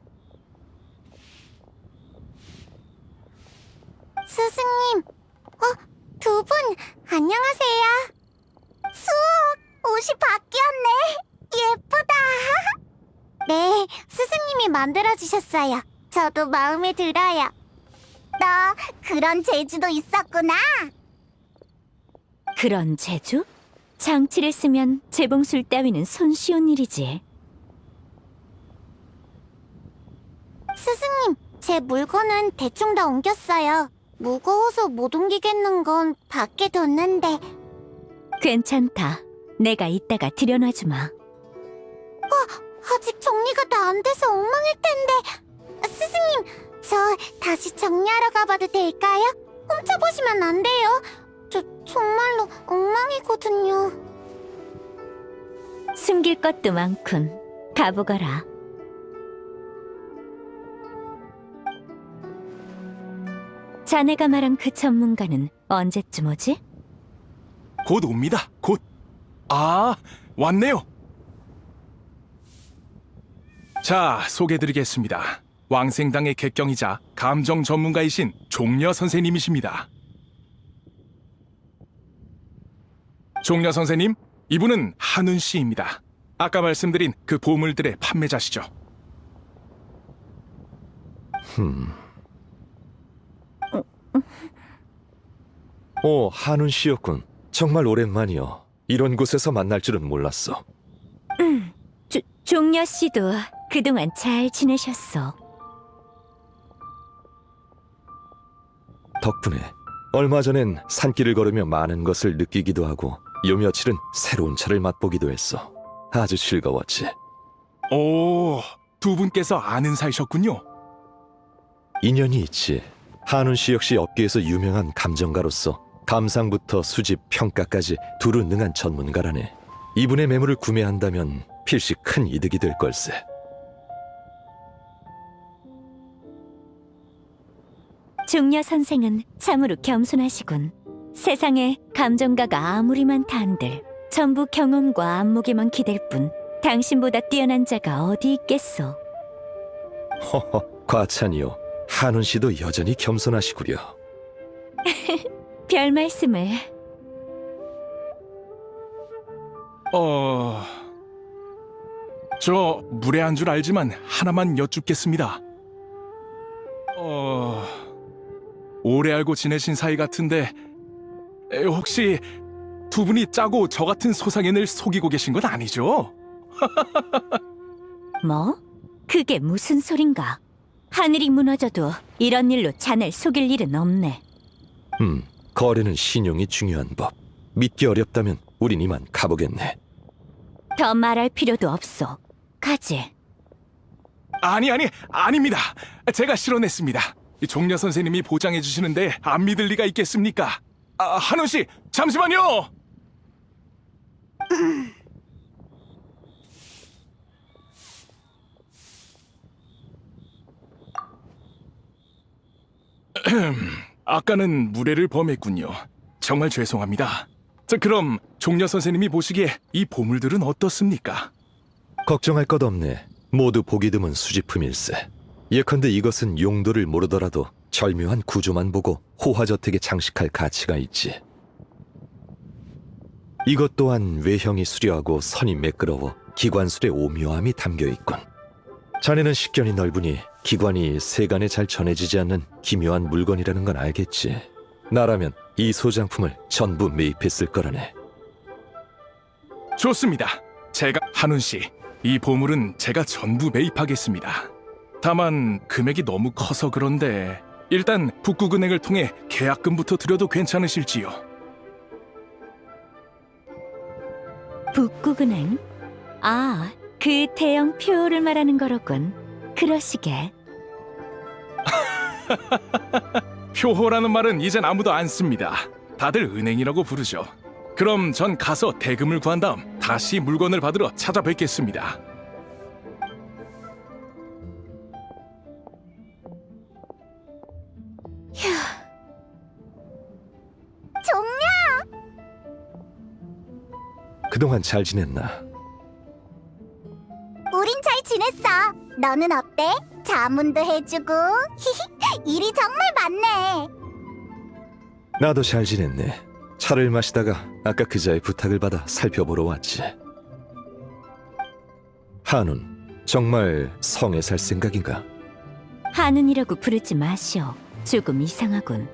B: 스승님, 두 분 안녕하세요. 수옥, 옷이 바뀌었네. 예쁘다. 네, 스승님이 만들어주셨어요. 저도 마음에 들어요. 너 그런 재주도 있었구나.
C: 그런 재주? 장치를 쓰면 재봉술 따위는 손쉬운 일이지.
B: 스승님, 제 물건은 대충 다 옮겼어요. 무거워서 못 옮기겠는 건 밖에 뒀는데.
C: 괜찮다. 내가 이따가 들여놔주마.
B: 아직 정리가 다 안 돼서 엉망일 텐데. 스승님, 저 다시 정리하러 가봐도 될까요? 훔쳐보시면 안 돼요. 저 정말로 엉망이거든요.
C: 숨길 것도 많군. 가보거라. 자네가 말한 그 전문가는 언제쯤 오지?
M: 곧 옵니다. 곧. 아, 왔네요. 자, 소개드리겠습니다. 왕생당의 객경이자 감정 전문가이신 종려 선생님이십니다. 종려 선생님, 이분은 한운 씨입니다. 아까 말씀드린 그 보물들의 판매자시죠.
N: 한운 씨였군. 정말 오랜만이요. 이런 곳에서 만날 줄은 몰랐어.
C: 종려 씨도 그동안 잘 지내셨어.
N: 덕분에 얼마 전엔 산길을 걸으며 많은 것을 느끼기도 하고 요 며칠은 새로운 차를 맛보기도 했어. 아주 즐거웠지.
M: 오, 두 분께서 아는 사이셨군요.
N: 인연이 있지. 한운 씨 역시 업계에서 유명한 감정가로서 감상부터 수집, 평가까지 두루 능한 전문가라네. 이분의 매물을 구매한다면 필시 큰 이득이 될 걸세.
C: 종려 선생은 참으로 겸손하시군. 세상에 감정가가 아무리 많다 한들 전부 경험과 안목에만 기댈 뿐 당신보다 뛰어난 자가 어디 있겠소.
N: 허허, 과찬이요. 한운 씨도 여전히 겸손하시구려.
C: 별 말씀을.
M: 저 무례한 줄 알지만 하나만 여쭙겠습니다. 오래 알고 지내신 사이 같은데 혹시 두 분이 짜고 저 같은 소상인을 속이고 계신 건 아니죠?
C: 뭐? 그게 무슨 소린가? 하늘이 무너져도 이런 일로 자넬 속일 일은 없네.
N: 거래는 신용이 중요한 법. 믿기 어렵다면 우린 이만 가보겠네.
C: 더 말할 필요도 없어. 가지.
M: 아닙니다. 제가 실언했습니다. 이 종려 선생님이 보장해 주시는데 안 믿을 리가 있겠습니까? 한원 씨, 잠시만요. 아까는 무례를 범했군요. 정말 죄송합니다. 자, 그럼 종려 선생님이 보시기에 이 보물들은 어떻습니까?
N: 걱정할 것 없네. 모두 보기 드문 수집품일세. 예컨대 이것은 용도를 모르더라도 절묘한 구조만 보고 호화저택에 장식할 가치가 있지. 이것 또한 외형이 수려하고 선이 매끄러워 기관술의 오묘함이 담겨있군. 자네는 식견이 넓으니 기관이 세간에 잘 전해지지 않는 기묘한 물건이라는 건 알겠지. 나라면 이 소장품을 전부 매입했을 거라네.
M: 좋습니다. 제가 한운 씨, 이 보물은 제가 전부 매입하겠습니다. 다만 금액이 너무 커서 그런데 일단 북구은행을 통해 계약금부터 드려도 괜찮으실지요?
C: 북구은행? 아, 그 대형 표를 말하는 거로군. 그러시게.
M: 표호라는 말은 이젠 아무도 안 씁니다. 다들 은행이라고 부르죠. 그럼 전 가서 대금을 구한 다음 다시 물건을 받으러 찾아뵙겠습니다.
B: 종려!
N: 그동안 잘 지냈나?
B: 우린 잘 지냈어. 너는 어때? 자문도 해주고 일이 정말 많네.
N: 나도 잘 지냈네. 차를 마시다가 아까 그자의 부탁을 받아 살펴보러 왔지. 한운, 정말 성에 살 생각인가?
C: 한운이라고 부르지 마시오. 조금 이상하군.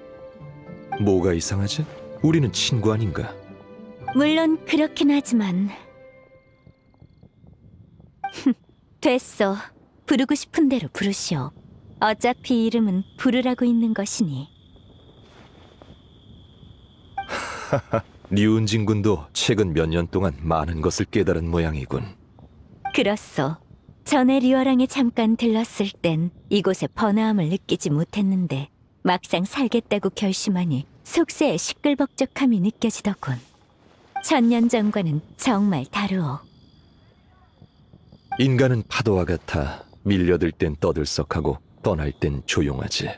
N: 뭐가 이상하지? 우리는 친구 아닌가?
C: 물론 그렇긴 하지만 됐어. 부르고 싶은 대로 부르시오. 어차피 이름은 부르라고 있는 것이니.
N: 류은진 군도 최근 몇 년 동안 많은 것을 깨달은 모양이군.
C: 그렇소. 전에 리워랑에 잠깐 들렀을 땐 이곳의 번화함을 느끼지 못했는데 막상 살겠다고 결심하니 속세의 시끌벅적함이 느껴지더군. 천년 전과는 정말 다르오.
N: 인간은 파도와 같아 밀려들 땐 떠들썩하고 떠날 땐 조용하지.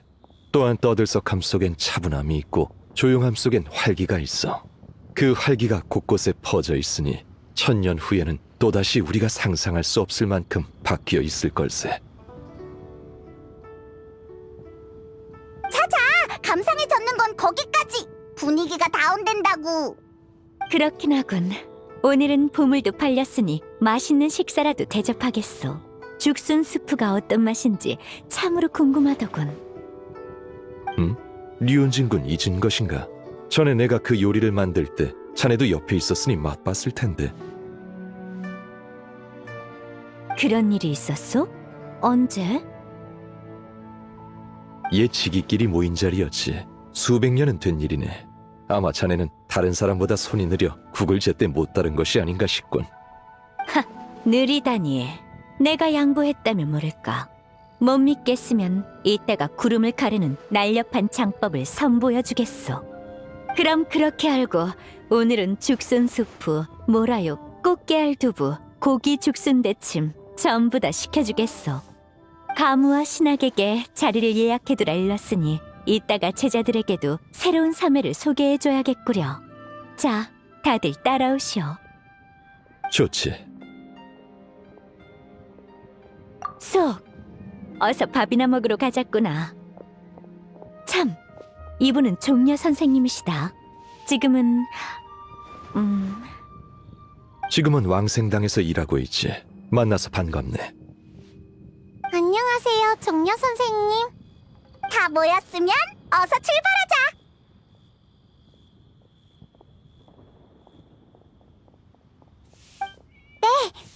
N: 또한 떠들썩함 속엔 차분함이 있고 조용함 속엔 활기가 있어. 그 활기가 곳곳에 퍼져 있으니 천년 후에는 또다시 우리가 상상할 수 없을 만큼 바뀌어 있을 걸세.
B: 찾아! 감상에 젖는 건 거기까지! 분위기가 다운된다고!
C: 그렇긴 하군. 오늘은 보물도 팔렸으니 맛있는 식사라도 대접하겠소. 죽순 스프가 어떤 맛인지 참으로 궁금하더군.
N: 류은진 군 잊은 것인가? 전에 내가 그 요리를 만들 때 자네도 옆에 있었으니 맛봤을 텐데.
C: 그런 일이 있었소? 언제?
N: 옛 지기끼리 모인 자리였지. 수백 년은 된 일이네. 아마 자네는 다른 사람보다 손이 느려 국을 제때 못 따른 것이 아닌가 싶군.
C: 느리다니. 내가 양보했다면 모를까. 못 믿겠으면 이따가 구름을 가르는 날렵한 장법을 선보여주겠소. 그럼 그렇게 알고 오늘은 죽순 수프, 모라육, 꽃게알 두부, 고기 죽순 대침 전부 다 시켜주겠소. 가무와 신학에게 자리를 예약해두라 일렀으니 이따가 제자들에게도 새로운 사매를 소개해줘야겠구려. 자, 다들 따라오시오.
N: 좋지.
C: 쏙! 어서 밥이나 먹으러 가자꾸나. 참, 이분은 종려 선생님이시다. 지금은
N: 왕생당에서 일하고 있지. 만나서 반갑네.
B: 안녕하세요, 종려 선생님. 다 모였으면 어서 출발하자. 네,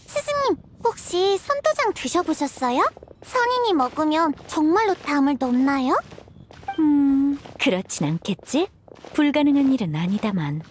B: 스승님, 혹시 선도장 드셔보셨어요? 선인이 먹으면 정말로 담을 넘나요?
C: 그렇진 않겠지? 불가능한 일은 아니다만.